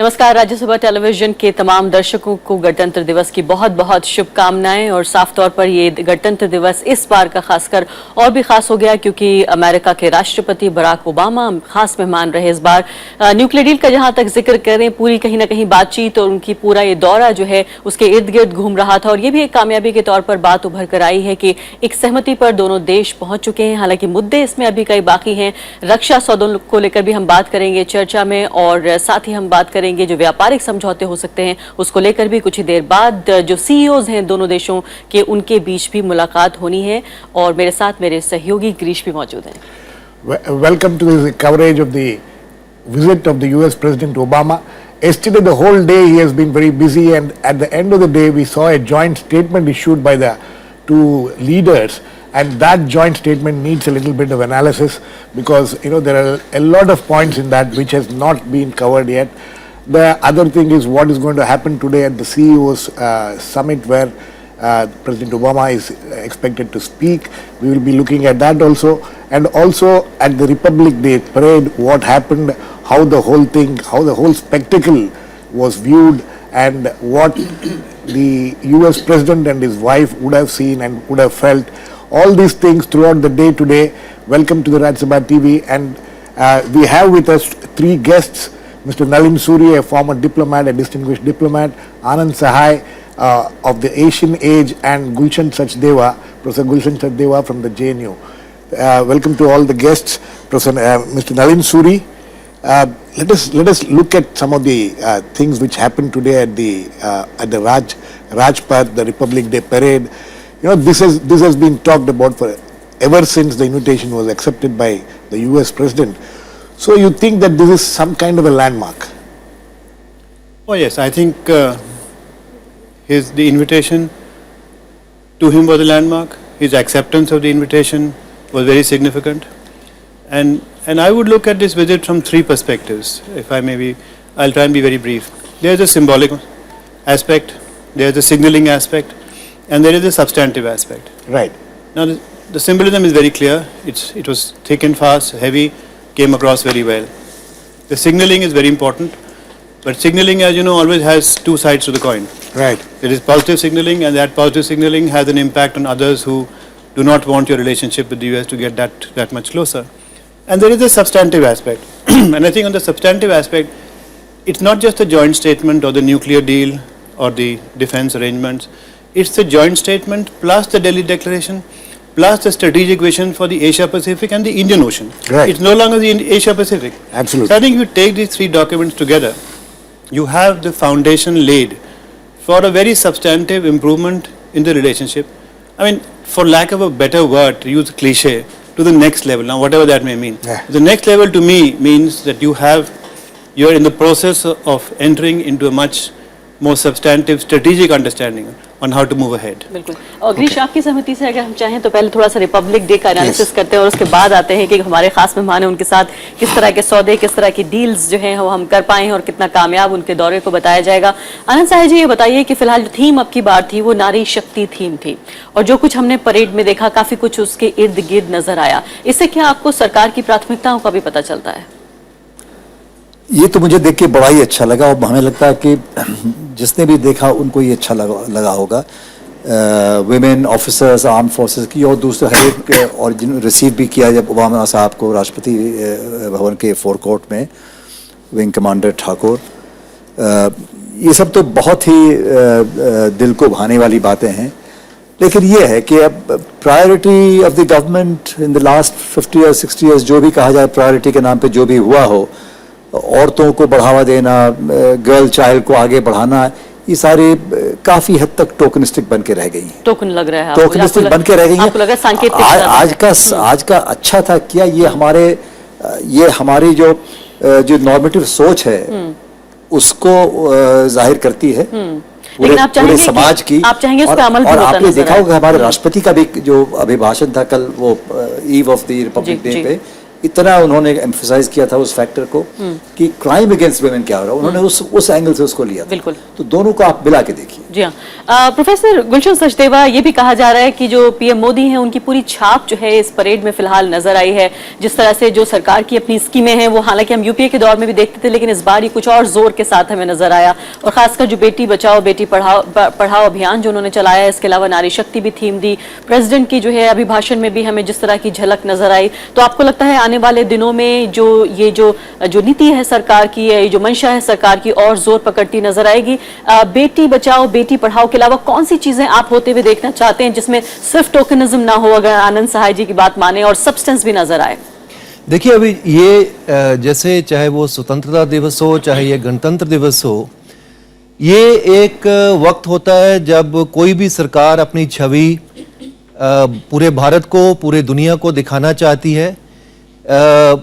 नमस्कार। राज्यसभा टेलीविजन के तमाम दर्शकों को गणतंत्र दिवस की बहुत बहुत शुभकामनाएं। और साफ तौर पर ये गणतंत्र दिवस इस बार का खासकर और भी खास हो गया क्योंकि अमेरिका के राष्ट्रपति बराक ओबामा खास मेहमान रहे इस बार। न्यूक्लियर डील का जहां तक जिक्र करें, पूरी कहीं ना कहीं बातचीत और उनकी पूरा ये दौरा जो है उसके इर्द गिर्द घूम रहा था। और ये भी एक कामयाबी के तौर पर बात उभर कर आई है कि एक सहमति पर दोनों देश पहुंच चुके हैं। हालांकि मुद्दे इसमें अभी कई बाकी हैं। रक्षा सौदों को लेकर भी हम बात करेंगे चर्चा में, और साथ ही हम बात करेंगे जो व्यापारिक समझौते हो सकते हैं उसको लेकर भी कुछ ही देर बाद। जो सीईओज हैं दोनों देशों के, उनके बीच भी मुलाकात होनी है। और मेरे साथ मेरे सहयोगी ग्रीश भी मौजूद हैं। Welcome to the coverage of the visit of the US President Obama. Yesterday the whole day he has been very busy, and at the end of the day we saw a joint statement issued by the two leaders, and that joint statement needs a little bit of analysis because there are a lot of points in that which has not been covered yet. The other thing is what is going to happen today at the CEO's summit where President Obama is expected to speak. We will be looking at that also, and also at the Republic Day parade, what happened, how the whole spectacle was viewed, and what the US President and his wife would have seen and would have felt. All these things throughout the day today. Welcome to the Rajya TV, and we have with us three guests. Mr. Nalin Suri, a former diplomat, a distinguished diplomat, Anand Sahai of the Asian Age, and Professor Gulshan Sachdeva from the JNU. Welcome to all the guests. Mr. Nalin Suri, let us look at some of the things which happened today at the Rajpath, the Republic Day parade. This has been talked about for ever since the invitation was accepted by the US President. So you think that this is some kind of a landmark? Oh yes, I think the invitation to him was a landmark. His acceptance of the invitation was very significant, and I would look at this visit from three perspectives. If I may be, I'll try and be very brief. There is a symbolic aspect, there is a signaling aspect, and there is a substantive aspect. Right. Now the symbolism is very clear. It was thick and fast, heavy, came across very well. The signaling is very important, but signaling, as you know, always has two sides to the coin. Right. There is positive signaling, and that positive signaling has an impact on others who do not want your relationship with the US to get that much closer. And there is a substantive aspect. And I think on the substantive aspect, it's not just a joint statement or the nuclear deal or the defense arrangements. It's the joint statement plus the Delhi Declaration plus the strategic vision for the Asia Pacific and the Indian Ocean. Right. It's no longer the Asia Pacific. Absolutely. So I think if you take these three documents together, you have the foundation laid for a very substantive improvement in the relationship. I mean, for lack of a better word, to use a cliche, to the next level. Now, whatever that may mean. Yeah. The next level to me means that you're in the process of entering into a much more substantive strategic understanding on how to move ahead. बिल्कुल। और ग्रीश, आपकी सहमति से अगर हम चाहें तो पहले थोड़ा सा रिपब्लिक डे का एनालिसिस करते हैं और उसके बाद आते हैं कि हमारे खास मेहमान हैं उनके साथ किस तरह के सौदे, किस तरह की डील्स जो हैं वो हम कर पाए हैं और कितना कामयाब उनके दौरे को बताया जाएगा। आनंद साहब जी, ये बताइए कि फिलहाल जो थीम अब की बार थी वो नारी शक्ति थीम थी, और जो कुछ हमने परेड में देखा काफी कुछ उसके इर्द गिर्द नजर आया। इससे क्या आपको सरकार की प्राथमिकताओं का भी पता चलता है? ये तो मुझे देख के बड़ा ही अच्छा लगा, और हमें लगता है कि जिसने भी देखा उनको ये अच्छा लगा होगा। विमेन ऑफिसर्स, आर्म फोर्सेस की, और दूसरे हर एक, और जिन्होंने रिसीव भी किया जब ओबामा साहब को राष्ट्रपति भवन के फोरकोर्ट में, विंग कमांडर ठाकुर, ये सब तो बहुत ही दिल को भाने वाली बातें हैं। लेकिन ये है कि अब priority of the government in the last 50 or 60 years, जो भी कहा जाए प्रायोरिटी के नाम पे जो भी हुआ हो, औरतों को बढ़ावा देना, गर्ल चाइल्ड को आगे बढ़ाना, ये सारे काफी हद तक टोकनिस्टिक बन के रह गई हैं। टोकन लग रहा है, टोकनिस्टिक बन के रह गई हैं। आज का अच्छा था क्या ये हमारी जो नॉर्मेटिव सोच है उसको जाहिर करती है पूरे समाज की। आप चाहेंगे उस पे अमल भी और होता आपने देखा होगा हमारे राष्ट्रपति का भी जो अभिभाषण था कल, वो eve of the Republic day पे, इतना उन्होंने एम्फसाइज किया था उस फैक्टर को कि क्राइम अगेंस्ट वुमेन क्या हो रहा है, उन्होंने उस एंगल से उसको लिया था। बिल्कुल। तो दोनों को आप मिला के देखिए। जी हाँ, प्रोफेसर गुलशन सचदेवा, ये भी कहा जा रहा है कि जो पीएम मोदी हैं उनकी पूरी छाप जो है इस परेड में फिलहाल नजर आई है। जिस तरह से जो सरकार की अपनी स्कीमें हैं वो हालांकि हम यूपीए के दौर में भी देखते थे, लेकिन इस बार ये कुछ और जोर के साथ हमें नजर आया। और खासकर जो बेटी बचाओ बेटी पढ़ाओ अभियान जो उन्होंने चलाया, इसके अलावा नारी शक्ति भी थीम दी, प्रेसिडेंट की जो है अभिभाषण में भी हमें जिस तरह की झलक नजर आई। तो आपको लगता है आने वाले दिनों में जो नीति है सरकार की, ये जो मंशा है सरकार की, और जोर पकड़ती नजर आएगी? बेटी बचाओ बेटी पढ़ाओ के अलावा कौन सी चीजें आप होते हुए देखना चाहते हैं जिसमें सिर्फ टोकनिज्म ना हो, अगर आनंद सहाय जी की बात माने, और सब्सटेंस भी नजर आए? देखिए, अभी ये जैसे चाहे वो स्वतंत्रता दिवस हो, चाहे ये गणतंत्र दिवस हो, ये एक वक्त होता है जब कोई भी सरकार अपनी छवि पूरे भारत को, पूरे दुनिया को दिखाना चाहती है।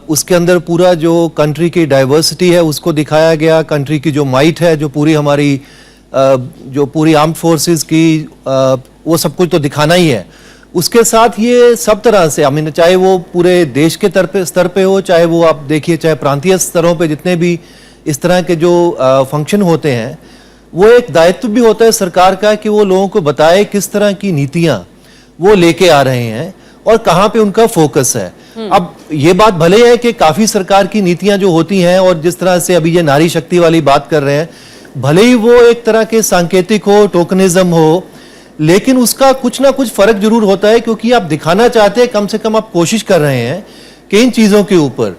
उसके अंदर पूरा जो कंट्री की डाइवर्सिटी है उसको दिखाया गया, कंट्री की जो माइट है, जो पूरी हमारी जो पूरी आर्म्ड फोर्सेस की वो सब कुछ तो दिखाना ही है। उसके साथ ये सब तरह से चाहे वो पूरे देश के स्तर पे हो, चाहे वो आप देखिए चाहे प्रांतीय स्तरों पे जितने भी इस तरह के जो फंक्शन होते हैं, वो एक दायित्व भी होता है सरकार का कि वो लोगों को बताए किस तरह की नीतियां वो लेके आ रहे हैं और कहाँ पे उनका फोकस है। अब ये बात भले है कि काफी सरकार की नीतियां जो होती हैं, और जिस तरह से अभी ये नारी शक्ति वाली बात कर रहे हैं, भले ही वो एक तरह के सांकेतिक हो, टोकनिज्म हो, लेकिन उसका कुछ ना कुछ फर्क जरूर होता है, क्योंकि आप दिखाना चाहते हैं, कम से कम आप कोशिश कर रहे हैं कि इन चीजों के ऊपर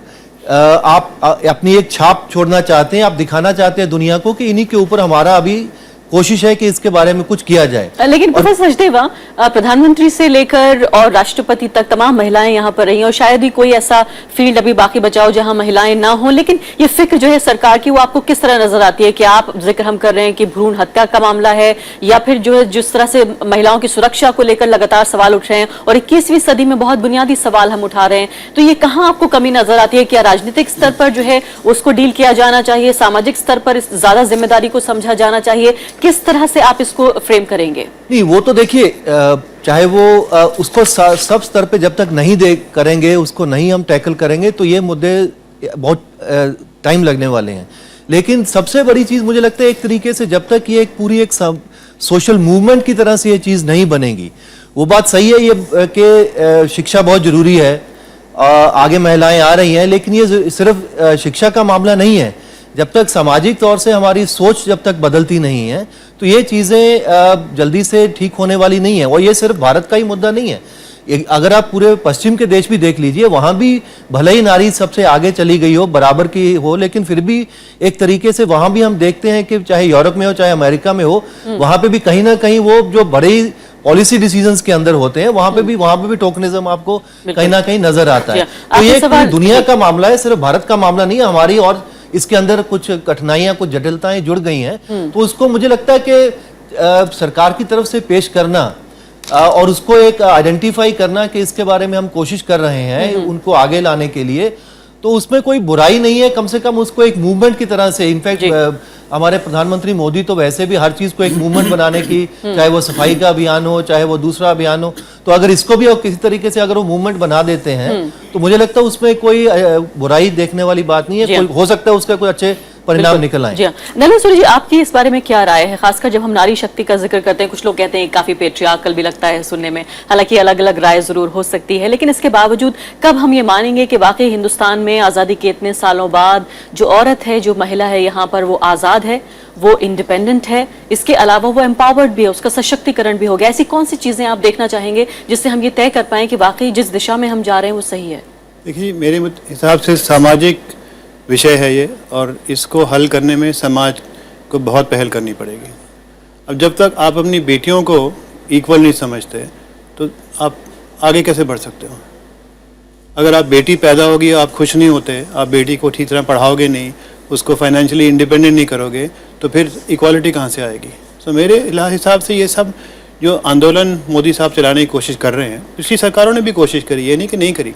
आप अपनी एक छाप छोड़ना चाहते हैं, आप दिखाना चाहते हैं दुनिया को कि इन्हीं के ऊपर हमारा अभी कोशिश है कि इसके बारे में कुछ किया जाए। लेकिन प्रोफेसर सचदेवा, प्रधानमंत्री से लेकर और राष्ट्रपति तक तमाम महिलाएं यहाँ पर रही, और शायद ही कोई ऐसा फील्ड अभी बाकी बचाओ जहां महिलाएं ना हो, लेकिन ये फिक्र जो है सरकार की वो आपको किस तरह नजर आती है? कि आप जिक्र हम कर रहे हैं कि भ्रूण हत्या का मामला है, या फिर जो है जिस तरह से महिलाओं की सुरक्षा को लेकर लगातार सवाल उठ रहे हैं, और 21वीं सदी में बहुत बुनियादी सवाल हम उठा रहे हैं, तो ये कहाँ आपको कमी नजर आती है? क्या राजनीतिक स्तर पर जो है उसको डील किया जाना चाहिए, सामाजिक स्तर पर ज्यादा जिम्मेदारी को समझा जाना चाहिए? किस तरह से आप इसको फ्रेम करेंगे? नहीं, वो तो देखिए, चाहे वो उसको सब स्तर पे जब तक नहीं करेंगे, उसको नहीं हम टैकल करेंगे, तो ये मुद्दे बहुत टाइम लगने वाले हैं। लेकिन सबसे बड़ी चीज मुझे लगता है एक तरीके से जब तक ये एक पूरी एक सोशल मूवमेंट की तरह से ये चीज नहीं बनेगी, वो बात सही है ये कि शिक्षा बहुत जरूरी है, आगे महिलाएं आ रही हैं, लेकिन ये सिर्फ शिक्षा का मामला नहीं है। जब तक सामाजिक तौर से हमारी सोच जब तक बदलती नहीं है, तो ये चीजें जल्दी से ठीक होने वाली नहीं है। और ये सिर्फ भारत का ही मुद्दा नहीं है, अगर आप पूरे पश्चिम के देश भी देख लीजिए, वहां भी भले ही नारी सबसे आगे चली गई हो, बराबर की हो, लेकिन फिर भी एक तरीके से वहां भी हम देखते हैं कि चाहे यूरोप में हो चाहे अमेरिका में हो, वहां पे भी कहीं ना कहीं वो जो बड़े पॉलिसी डिसीजंस के अंदर होते हैं, वहां पे भी टोकनिज्म आपको कहीं ना कहीं नजर आता है। तो ये पूरी दुनिया का मामला है, सिर्फ भारत का मामला नहीं है। हमारी और इसके अंदर कुछ कठिनाइयां, कुछ जटिलताएं जुड़ गई हैं, तो उसको मुझे लगता है कि सरकार की तरफ से पेश करना और उसको एक आइडेंटिफाई करना कि इसके बारे में हम कोशिश कर रहे हैं उनको आगे लाने के लिए, तो उसमें कोई बुराई नहीं है। कम से कम उसको एक मूवमेंट की तरह से, इनफैक्ट हमारे प्रधानमंत्री मोदी तो वैसे भी हर चीज को एक मूवमेंट बनाने की, चाहे वो सफाई का अभियान हो, चाहे वो दूसरा अभियान हो, तो अगर इसको भी किसी तरीके से अगर वो मूवमेंट बना देते हैं, तो मुझे लगता है उसमें कोई बुराई देखने वाली बात नहीं है। हो सकता है उसका कोई अच्छे परिणाम निकल आए। नरेंद्र जी, आपकी इस बारे में क्या राय है? खासकर जब हम नारी शक्ति का जिक्र करते हैं, कुछ लोग कहते हैं काफी पेट्रियार्कल भी लगता है सुनने में, हालांकि अलग अलग राय जरूर हो सकती है, लेकिन इसके बावजूद कब हम ये मानेंगे कि वाकई हिंदुस्तान में आजादी के इतने सालों बाद जो औरत है, जो महिला है यहाँ पर, वो आजाद है, वो इंडिपेंडेंट है, इसके अलावा वो एम्पावर्ड भी है, उसका सशक्तिकरण भी हो गया? ऐसी कौन सी चीजें आप देखना चाहेंगे जिससे हम ये तय कर पाए कि वाकई जिस दिशा में हम जा रहे हैं वो सही है? देखिए, मेरे हिसाब से सामाजिक विषय है ये, और इसको हल करने में समाज को बहुत पहल करनी पड़ेगी। अब जब तक आप अपनी बेटियों को इक्वल नहीं समझते, तो आप आगे कैसे बढ़ सकते हो? अगर आप बेटी पैदा होगी, आप खुश नहीं होते, आप बेटी को ठीक तरह पढ़ाओगे नहीं, उसको फाइनेंशियली इंडिपेंडेंट नहीं करोगे, तो फिर इक्वालिटी कहाँ से आएगी? सो मेरे हिसाब से ये सब जो आंदोलन मोदी साहब चलाने की कोशिश कर रहे हैं, पिछली सरकारों ने भी कोशिश करी, ये नहीं कि नहीं करी।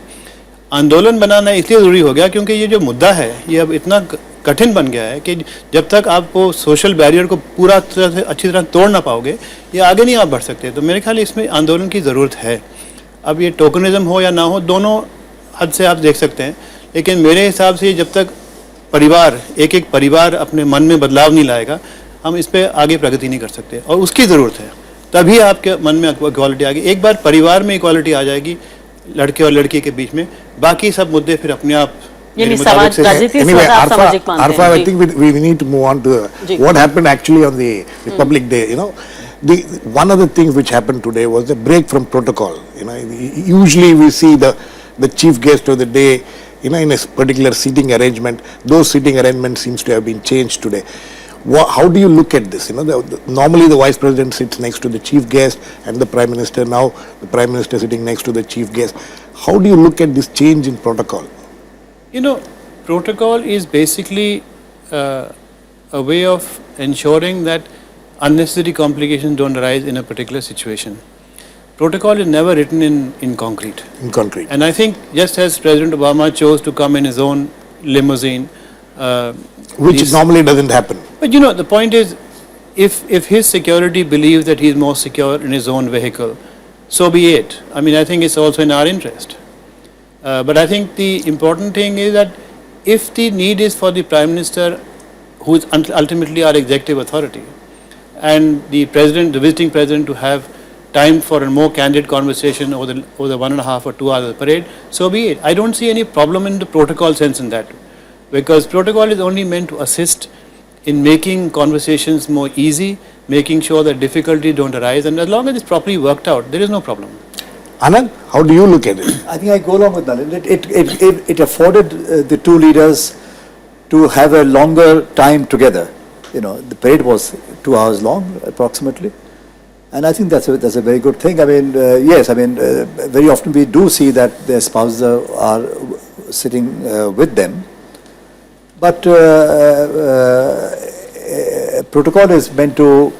आंदोलन बनाना इसलिए ज़रूरी हो गया क्योंकि ये जो मुद्दा है ये अब इतना कठिन बन गया है कि जब तक आप वो सोशल बैरियर को पूरा तरह से अच्छी तरह तोड़ ना पाओगे, ये आगे नहीं आप बढ़ सकते। तो मेरे ख्याल इसमें आंदोलन की ज़रूरत है। अब ये टोकनिज्म हो या ना हो, दोनों हद से आप देख सकते हैं, लेकिन मेरे हिसाब से जब तक परिवार एक एक परिवार अपने मन में बदलाव नहीं लाएगा, हम इस पे आगे प्रगति नहीं कर सकते, और उसकी ज़रूरत है। तभी आपके मन में इक्वालिटी आ गई। एक बार परिवार में इक्वालिटी आ जाएगी लड़के और लड़की के बीच में, बाकी सब मुद्दे फिर अपने आप यानी समाज राजनीति Anyway, स्वतः Arfa, सामाजिक मानते Arfa, हैं। I ji. think we need to move on to ji. what happened actually on the Republic Day. You know, one of the things which happened today was the break from protocol. You know, usually we see the chief guest of the day, you know, in a particular seating arrangement. Those seating arrangements seems to have been changed today. How do you look at this? You know, normally the vice president sits next to the chief guest and the prime minister. Now the prime minister sitting next to the chief guest. How do you look at this change in protocol? You know, protocol is basically a way of ensuring that unnecessary complications don't arise in a particular situation. Protocol is never written in concrete. In concrete. And I think just as President Obama chose to come in his own limousine, Which these- normally doesn't happen. But you know, the point is, if his security believes that he is more secure in his own vehicle, so be it. I mean, I think it's also in our interest. But I think the important thing is that if the need is for the Prime Minister, who is ultimately our executive authority, and the President, the visiting President, to have time for a more candid conversation over the 1.5 or 2 hours of the parade, so be it. I don't see any problem in the protocol sense in that, because protocol is only meant to assist in making conversations more easy, making sure that difficulties don't arise, and as long as it's properly worked out, there is no problem. Anand, how do you look at it? I think I go along with Nalin. It afforded the two leaders to have a longer time together. You know, the parade was 2 hours long, approximately, and I think that's a very good thing. I mean, yes, I mean, very often we do see that their spouses are sitting with them, but protocol is meant to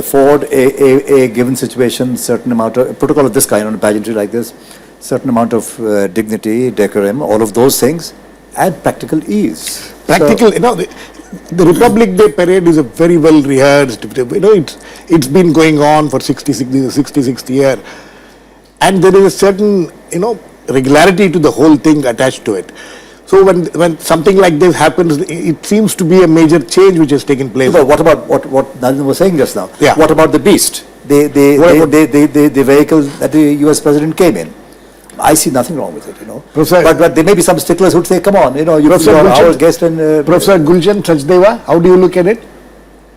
afford a given situation certain amount of protocol of this kind on a pageantry like this, certain amount of dignity, decorum, all of those things, and practical ease. Practical, you know, the Republic Day parade is a very well rehearsed, you know, it's been going on for 66th year, and there is a certain, you know, regularity to the whole thing attached to it. So when something like this happens, it seems to be a major change which has taken place. But what about what Nalin was saying just now? Yeah. What about the beast? The vehicle that the US president came in. I see nothing wrong with it, you know. Professor- But there may be some sticklers who'd say, come on, you know, you're our guest and... Professor Gulshan Sachdeva, how do you look at it?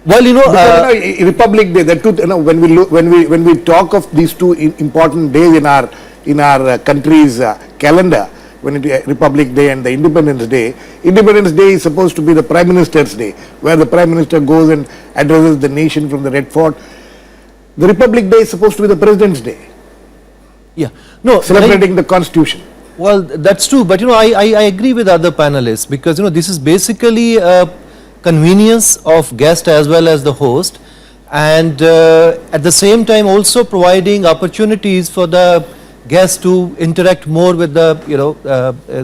Well, you know, Because, you know, Republic Day, that too, you know, when we talk of these two important days in our country's calendar, when it Republic Day and the Independence Day is supposed to be the Prime Minister's Day, where the Prime Minister goes and addresses the nation from the Red Fort. The Republic Day is supposed to be the President's Day, yeah, no, celebrating the Constitution. Well, that's true, but you know, I agree with other panelists, because you know, this is basically a convenience of guest as well as the host, and at the same time also providing opportunities for the guests to interact more with the, you know,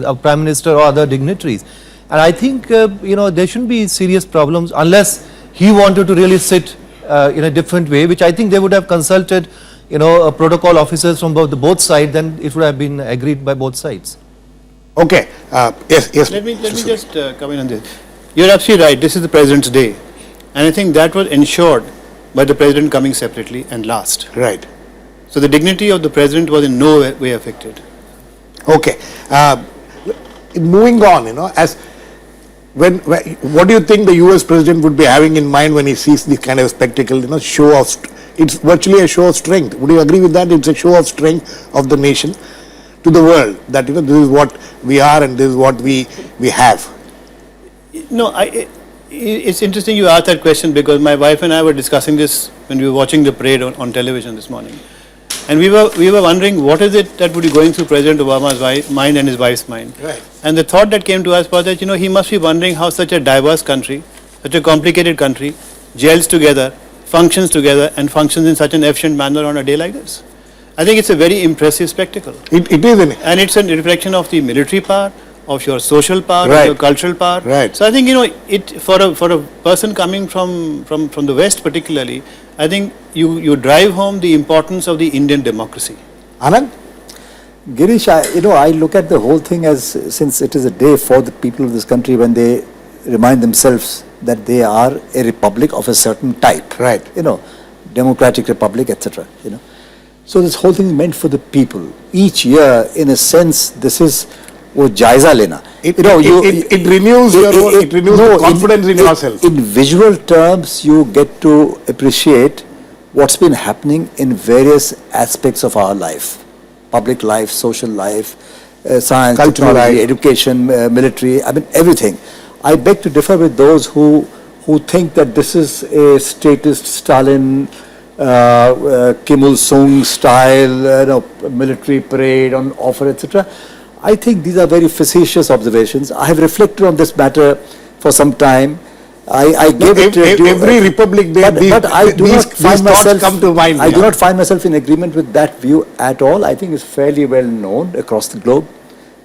our Prime Minister or other dignitaries. And I think, you know, there shouldn't be serious problems unless he wanted to really sit in a different way, which I think they would have consulted, you know, protocol officers from both sides, then it would have been agreed by both sides. Okay, yes. Let me just come in on this. You're absolutely right. This is the President's Day, and I think that was ensured by the President coming separately and last. Right. So the dignity of the President was in no way affected. Okay. Moving on, you know, what do you think the US President would be having in mind when he sees this kind of spectacle, you know, show of, it's virtually a show of strength. Would you agree with that? It's a show of strength of the nation to the world, that, you know, this is what we are and this is what we have. No, it's interesting you asked that question, because my wife and I were discussing this when we were watching the parade on television this morning. And we were wondering what is it that would be going through President Obama's mind and his wife's mind. Right. And the thought that came to us was that, you know, he must be wondering how such a diverse country, such a complicated country, gels together, functions together, and functions in such an efficient manner on a day like this. I think it's a very impressive spectacle. It is, And it's a reflection of the military power, of your social power, Right. of your cultural power. Right. So I think, you know, it for a person coming from the West particularly, I think you drive home the importance of the Indian democracy. Anand? Girish, I look at the whole thing as, since it is a day for the people of this country when they remind themselves that they are a republic of a certain type. Right. Democratic republic, etc. So this whole thing is meant for the people. Each year, in a sense, this is वो जायजा लेना. It renews it renews the confidence in yourself. In visual terms, you get to appreciate what's been happening in various aspects of our life, public life, social life, science, Cultural technology, life. education, military. I mean everything. I beg to differ with those who think that this is a statist Stalin, Kim Il-sung style, military parade on offer, etc. I think these are very facetious observations. I have reflected on this matter for some time. I gave it every Republic Day. but I do these not find thoughts myself. come to mind. I do not find myself in agreement with that view at all. I think it's fairly well known across the globe,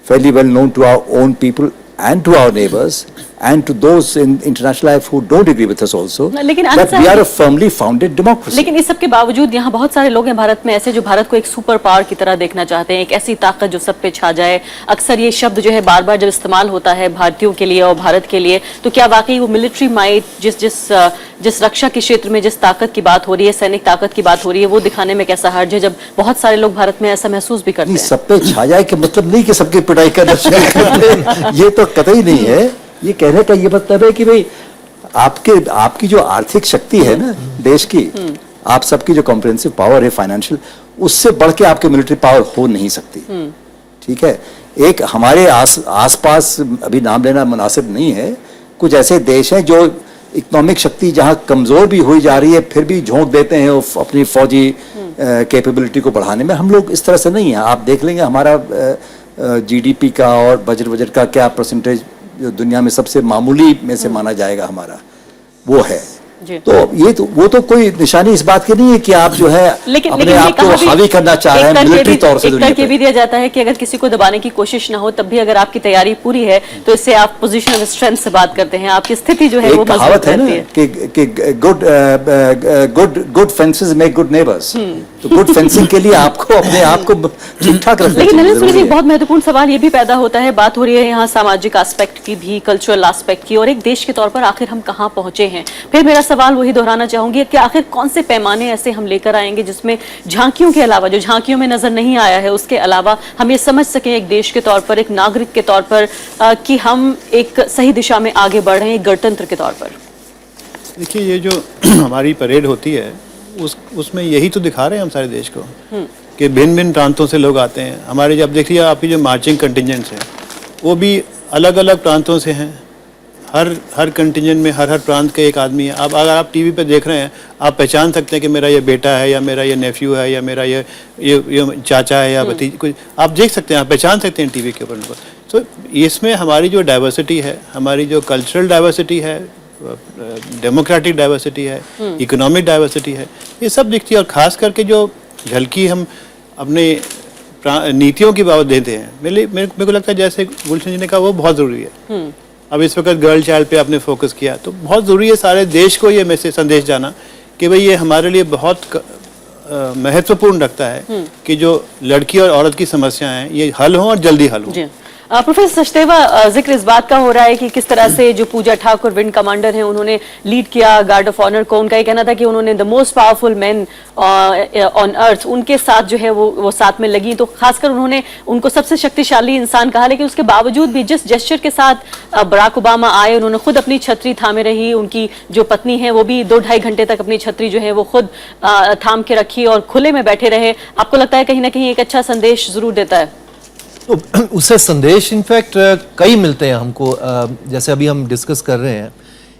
fairly well known to our own people and to our neighbors, and to those in international life who don't agree with us also, लेकिन that we are a firmly founded democracy. लेकिन इस सब के बावजूद यहाँ बहुत सारे लोग हैं भारत में ऐसे जो भारत को एक सुपर पावर की तरह देखना चाहते हैं, एक ऐसी ताकत जो सब पे छा जाए. अक्सर ये शब्द जो है बार बार जब इस्तेमाल होता है भारतीयों के लिए और भारत के लिए, तो क्या वाकई वो मिलिट्री माइट जिस रक्षा के क्षेत्र में जिस ताकत की बात हो रही है, सैनिक ताकत की बात हो रही है, वो दिखाने में कैसा हर्ज है जब बहुत सारे लोग भारत में ऐसा महसूस भी करते हैं? सब पे छा जाए के मतलब नहीं कि सबकी पिटाई करना शुरू कर दें, ये तो कतई नहीं है. ये कहने का ये मतलब है कि भाई आपकी जो आर्थिक शक्ति है ना देश की, आप सबकी जो कॉम्प्रिहेंसिव पावर है फाइनेंशियल, उससे बढ़ के आपके मिलिट्री पावर हो नहीं सकती. ठीक है. एक हमारे आसपास अभी नाम लेना मुनासिब नहीं है, कुछ ऐसे देश हैं जो इकोनॉमिक शक्ति जहां कमजोर भी हुई जा रही है फिर भी झोंक देते हैं अपनी फौजी कैपेबिलिटी को बढ़ाने में. हम लोग इस तरह से नहीं है. आप देख लेंगे हमारा जीडीपी का और बजट का क्या परसेंटेज जो दुनिया में सबसे मामूली में से माना जाएगा हमारा, वो है. तो वो तो कोई निशानी इस बात की नहीं है कि आप जो है अपने आप को हावी करना चाह रहे हैं मिलिट्री तौर से. एक तर्क भी दिया जाता है कि अगर किसी को दबाने की कोशिश ना हो तब भी अगर आपकी तैयारी पूरी है तो इससे आप पोजीशन ऑफ स्ट्रेंथ से बात करते हैं, आपकी स्थिति जो है वो मजबूत रहती है. कि good fences make good neighbours. तो गुड फेंसिंग के लिए आपको अपने आप को ठीक ठाक रखना. लेकिन नरेंद्र सूरी जी, बहुत महत्वपूर्ण सवाल ये भी पैदा होता है, बात हो रही है यहाँ सामाजिक एस्पेक्ट की भी, कल्चरल एस्पेक्ट की, और एक देश के तौर पर आखिर हम कहाँ पहुंचे हैं. फिर मेरा सवाल वही दोहराना चाहूंगी कि आखिर कौन से पैमाने ऐसे हम लेकर आएंगे जिसमें झांकियों के अलावा, जो झांकियों में नजर नहीं आया है, उसके अलावा हम ये समझ सकें एक देश के तौर पर, एक नागरिक के तौर पर, कि हम एक सही दिशा में आगे बढ़ रहे हैं, एक गणतंत्र के तौर पर. देखिए, ये जो हमारी परेड होती है उसमें यही तो दिखा रहे हैं हम सारे देश को कि भिन्न भिन्न प्रांतों से लोग आते हैं. हमारे जब देखिए आपकी जो मार्चिंग कंटिजेंट्स हैं वो भी अलग अलग प्रांतों से हैं. हर कंटिजेंट में हर प्रांत का एक आदमी है. अब अगर आप टीवी पे देख रहे हैं आप पहचान सकते हैं कि मेरा ये बेटा है या मेरा ये नेफ्यू है या मेरा ये चाचा है या भतीज, कुछ आप देख सकते हैं, आप पहचान सकते हैं टीवी के ऊपर उनको. तो इसमें हमारी जो डाइवर्सिटी है, हमारी जो कल्चरल डाइवर्सिटी है, डेमोक्रेटिक डाइवर्सिटी है, इकोनॉमिक डाइवर्सिटी है, ये सब दिखती है. और ख़ास करके जो झलकी हम अपने नीतियों की बाबत देते हैं, मेरे को लगता है जैसे गुलशन जी ने कहा वो बहुत ज़रूरी है. अब इस वक्त गर्ल चाइल्ड पे आपने फोकस किया तो बहुत ज़रूरी है सारे देश को ये मैसेज संदेश जाना कि भाई ये हमारे लिए बहुत महत्वपूर्ण रखता है कि जो लड़की और औरत की समस्याएं हैं ये हल हों और जल्दी हल हों. प्रोफेसर सचदेवा, जिक्र इस बात का हो रहा है कि किस तरह से जो पूजा ठाकुर विंड कमांडर हैं उन्होंने लीड किया गार्ड ऑफ ऑनर को. उनका ये कहना था कि उन्होंने the most powerful man on earth, उनके साथ जो है वो साथ में लगी, तो खासकर उन्होंने उनको सबसे शक्तिशाली इंसान कहा. लेकिन उसके बावजूद भी जिस जेस्चर के साथ बराक ओबामा आए, उन्होंने खुद अपनी छतरी थामे रही, उनकी जो पत्नी है वो भी 2-2.5 घंटे तक अपनी छतरी जो है वो खुद थाम के रखी और खुले में बैठे रहे. आपको लगता है कहीं ना कहीं एक अच्छा संदेश जरूर देता है? तो उससे संदेश इनफैक्ट कई मिलते हैं हमको, जैसे अभी हम डिस्कस कर रहे हैं.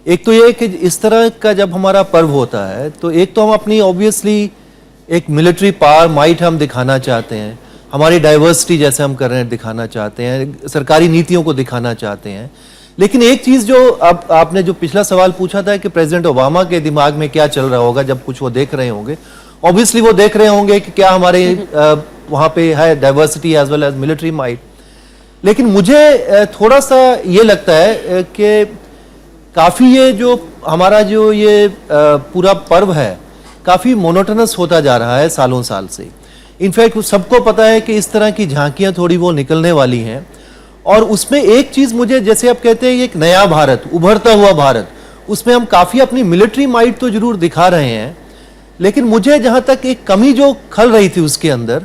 एक तो ये कि इस तरह का जब हमारा पर्व होता है तो एक तो हम अपनी ऑब्वियसली एक मिलिट्री पावर माइट हम दिखाना चाहते हैं, हमारी डाइवर्सिटी जैसे हम कर रहे हैं दिखाना चाहते हैं, सरकारी नीतियों को दिखाना चाहते हैं. लेकिन एक चीज़ जो अब आपने जो पिछला सवाल पूछा था कि प्रेसिडेंट ओबामा के दिमाग में क्या चल रहा होगा जब कुछ वो देख रहे होंगे, ऑब्वियसली वो देख रहे होंगे कि क्या हमारे वहाँ पे है diversity as well as military might. लेकिन मुझे थोड़ा सा ये लगता है कि काफ़ी ये जो हमारा जो ये पूरा पर्व है काफ़ी मोनोटोनस होता जा रहा है सालों साल से. इनफैक्ट सबको पता है कि इस तरह की झांकियां थोड़ी वो निकलने वाली हैं। और उसमें एक चीज मुझे, जैसे आप कहते हैं एक नया भारत, उभरता हुआ भारत, उसमें हम काफी अपनी मिलिट्री माइट तो जरूर दिखा रहे हैं, लेकिन मुझे जहां तक एक कमी जो खल रही थी उसके अंदर,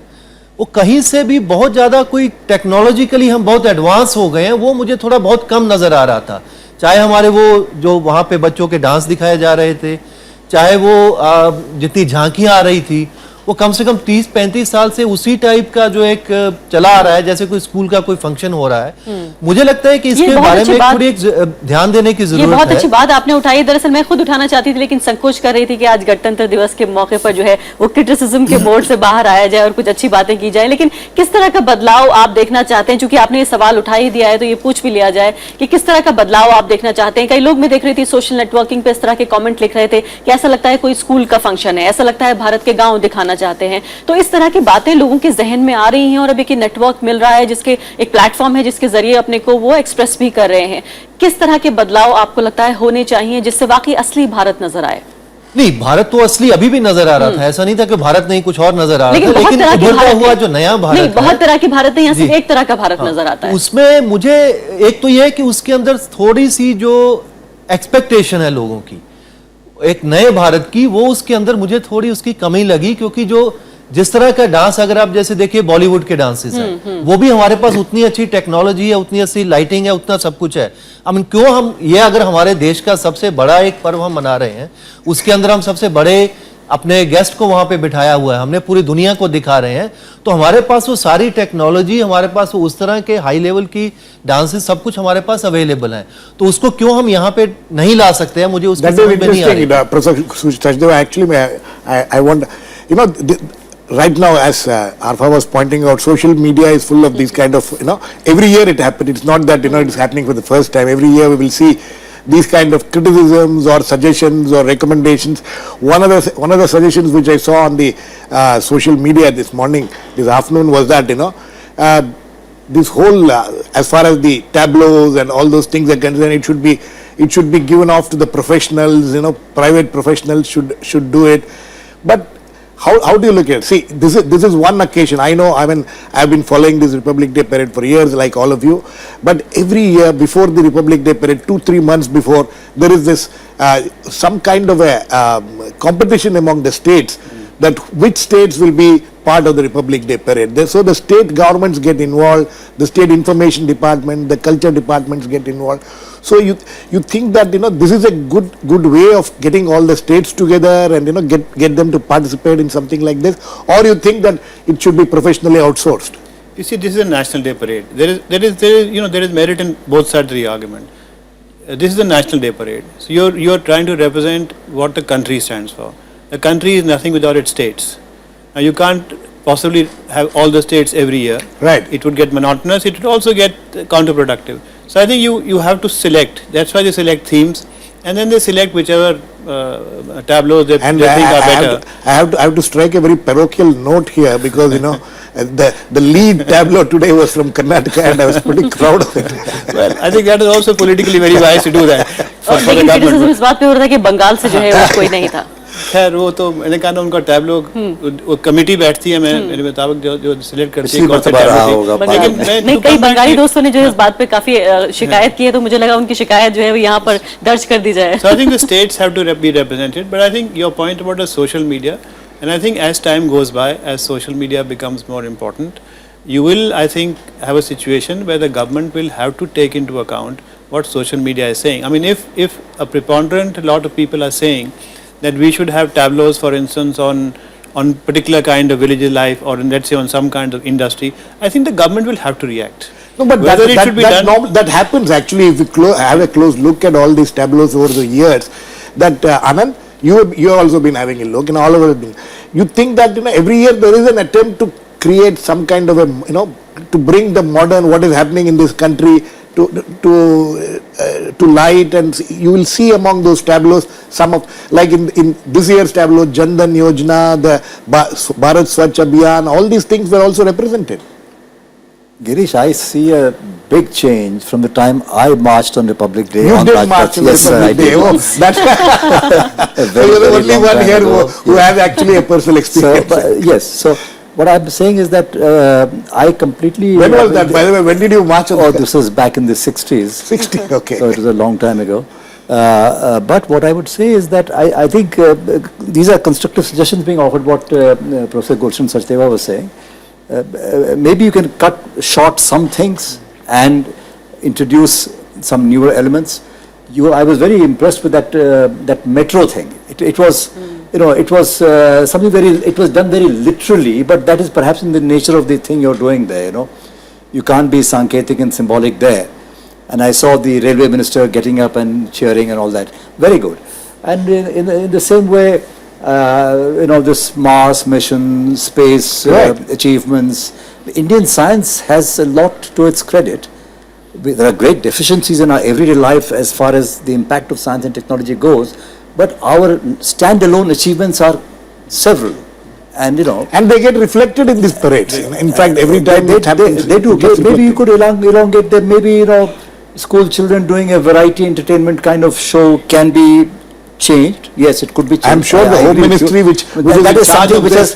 वो कहीं से भी बहुत ज्यादा कोई टेक्नोलॉजिकली हम बहुत एडवांस हो गए हैं, वो मुझे थोड़ा बहुत कम नजर आ रहा था। चाहे हमारे वो जो वहां पे बच्चों के डांस दिखाए जा रहे थे, चाहे वो जितनी झांकियां आ रही थी, वो कम से कम 30-35 साल से उसी टाइप का जो एक चला आ रहा है, जैसे कोई स्कूल का कोई फंक्शन हो रहा है। मुझे लगता है कि इसके बारे में थोड़ी एक ध्यान देने की जरूरत है। ये बहुत अच्छी बात आपने उठाई। दरअसल मैं खुद उठाना चाहती थी, लेकिन संकोच कर रही थी कि आज गणतंत्र दिवस के मौके पर जो है वो क्रिटिसिज्म के मोड से बाहर आया जाए और कुछ अच्छी बातें की जाए। लेकिन किस तरह का बदलाव आप देखना चाहते हैं? चूंकि आपने ये सवाल उठा ही दिया है तो ये पूछ भी लिया जाए कि किस तरह का बदलाव आप देखना चाहते हैं। कई लोग, मैं देख रही थी सोशल नेटवर्किंग पे इस तरह के कॉमेंट लिख रहे थे कि ऐसा लगता है कोई स्कूल का फंक्शन है, ऐसा लगता है भारत के गाँव दिखाना चाहते हैं। तो इस तरह की बातें लोगों के जहन में आ रही हैं और अब एक नेटवर्क मिल रहा है, जिसके एक प्लेटफॉर्म है जिसके जरिए अपने को वो एक्सप्रेस भी कर रहे हैं। किस तरह के बदलाव आपको लगता है होने चाहिए जिससे वाकई असली भारत नजर आए? नहीं, भारत तो असली अभी भी नजर आ रहा था, ऐसा नहीं था कि भारत नहीं कुछ और नजर आ रहा था, लेकिन उभरता हुआ जो नया भारत है, बहुत तरह की भारत है, यहाँ सिर्फ एक तरह का भारत नजर आता है। उसमें मुझे एक तो यह है कि उसके अंदर थोड़ी सी जो एक्सपेक्टेशन है लोगों की एक नए भारत की, वो उसके अंदर मुझे थोड़ी उसकी कमी लगी। क्योंकि जो जिस तरह का डांस, अगर आप जैसे देखिए बॉलीवुड के डांसेस हैं, वो भी हमारे पास उतनी अच्छी टेक्नोलॉजी है, उतनी अच्छी लाइटिंग है, उतना सब कुछ है। आई मीन क्यों हम ये, अगर हमारे देश का सबसे बड़ा एक पर्व हम मना रहे हैं, उसके अंदर हम सबसे बड़े अपने गेस्ट को वहां पे बिठाया हुआ है, हमने पूरी दुनिया को दिखा रहे हैं, तो हमारे पास वो सारी टेक्नोलॉजी, हमारे पास वो उस तरह के हाई लेवल की डांसेस, सब कुछ हमारे पास अवेलेबल है। तो उसको क्यों हम यहाँ पे नहीं ला सकते हैं? मुझे उसकी समझ में नहीं आ रही। Right now, as Arfa was pointing out, social media is full of these kind of, every year it happens. It's not that, it's happening for the first time. Every year we will see these kind of criticisms or suggestions or recommendations. One of the suggestions which I saw on the social media this afternoon was that, this whole, as far as the tableaus and all those things are concerned, it should be given off to the professionals, private professionals should do it. But how do you look at it? See, this is one occasion. I know, I've been following this Republic Day parade for years, like all of you. But every year before the Republic Day parade, 2-3 months before, there is this some kind of a competition among the states, that which states will be part of the Republic Day parade. So the state governments get involved, the state information department, the culture departments get involved. So you think that this is a good way of getting all the states together and get them to participate in something like this, or you think that it should be professionally outsourced? You see, this is a national day parade. There is merit in both sides of the argument. This is a national day parade. So you're trying to represent what the country stands for. The country is nothing without its states. Now you can't possibly have all the states every year. Right. It would get monotonous. It would also get counterproductive. So I think you have to select. That's why they select themes, and then they select whichever tableaux they think are better. I have to strike a very parochial note here, because the lead tableau today was from Karnataka, and I was pretty proud of it. Well, I think that is also politically very wise to do that. For the लेकिन government. criticism इस बात पे हो रहा था कि बंगाल से जो है वो कोई नहीं था। खैर वो तो मैंने कहा ना, उनका टैबलो वो कमेटी बैठती है, मेरे मुताबिक जो सिलेक्ट करती है कौन से टैबलो थी। लेकिन नहीं, कई बंगाली दोस्तों ने जो है इस बात पे काफी शिकायत की है, तो मुझे लगा उनकी शिकायत जो है वो यहाँ पर दर्ज कर दी जाए। So I think the states have to be represented, but I think your point about the social media, and I think as time goes by, as social media becomes more important, you will, I think, have a situation where the government will have to take into account what social media is saying. I mean, if a preponderant lot of people are saying that we should have tableaux, for instance, on particular kind of village life, or let's say on some kind of industry, I think the government will have to react. No, but that happens actually. If you have a close look at all these tableaus over the years, that Anand, you have also been having a look, and all over it. You think that every year there is an attempt to create some kind of a to bring the modern, what is happening in this country to light, and you will see among those tableaus some of, like in this year's tableau, Jan Dhan Yojana, the Bharat Swachh Abhiyan, all these things were also represented. Girish, I see a big change from the time I marched on Republic Day. You did march on Republic Day. Oh, that's you're the only one here who has actually a personal experience. So, yes, so what I'm saying is that I completely. When was that? By the way, when did you march on Oh, the this was back in the 60s. 60? Okay. So it was a long time ago. But what I would say is that I think these are constructive suggestions being offered. What Professor Gulshan Sachdeva was saying. Maybe you can cut short some things and introduce some newer elements. I was very impressed with that metro thing. It was, it was something it was done very literally, but that is perhaps in the nature of the thing you're doing there, You can't be sanketic and symbolic there. And I saw the railway minister getting up and cheering and all that. Very good. And in the same way, this Mars mission, space achievements, Indian science has a lot to its credit. There are great deficiencies in our everyday life as far as the impact of science and technology goes, but our standalone achievements are several, and And they get reflected in these parades. In fact, every time it happens, they do. it gets Maybe you reflected. could elongate them. Maybe school children doing a variety entertainment kind of show can be changed. Yes, it could be changed. I'm sure the I Home agree with you. Ministry, which that is is something which has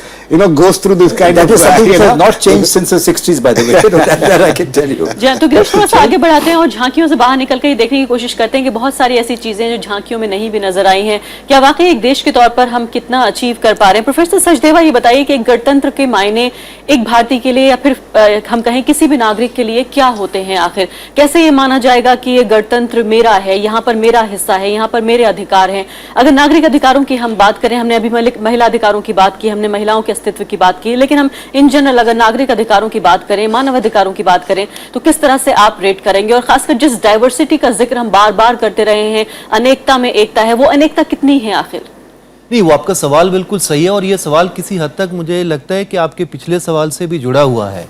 goes through this kind that of. is something which has not changed since the 60s, by the way. that I can tell you. जी हाँ, तो गिरीश थोड़ा सा आगे बढ़ाते हैं और झांकियों से बाहर निकल कर ये देखने की कोशिश करते हैं कि बहुत सारी ऐसी चीजें जो झांकियों में नहीं भी नजर आई हैं, क्या वाकई एक देश के तौर पर हम कितना अचीव कर पा रहे हैं। प्रोफेसर सचदेवा, ये बताइए कि गणतंत्र के मायने एक भारतीय के लिए या फिर हम कहें किसी भी नागरिक के लिए क्या होते हैं आखिर? कैसे ये माना जाएगा कि ये गणतंत्र मेरा है, यहाँ पर मेरा हिस्सा है, यहाँ पर मेरे अधिकार हैं? अगर नागरिक अधिकारों की हम बात करें, हमने अभी महिला अधिकारों की बात की, हमने महिलाओं के अस्तित्व की बात की, लेकिन हम इन जनरल अगर नागरिक अधिकारों की बात करें, मानव अधिकारों की बात करें, तो किस तरह से आप रेट करेंगे? और खासकर जिस डाइवर्सिटी का जिक्र हम बार बार करते रहे हैं, अनेकता में एकता है, वो अनेकता कितनी है आखिर? नहीं, वो आपका सवाल बिल्कुल सही है और ये सवाल किसी हद तक मुझे लगता है कि आपके पिछले सवाल से भी जुड़ा हुआ है,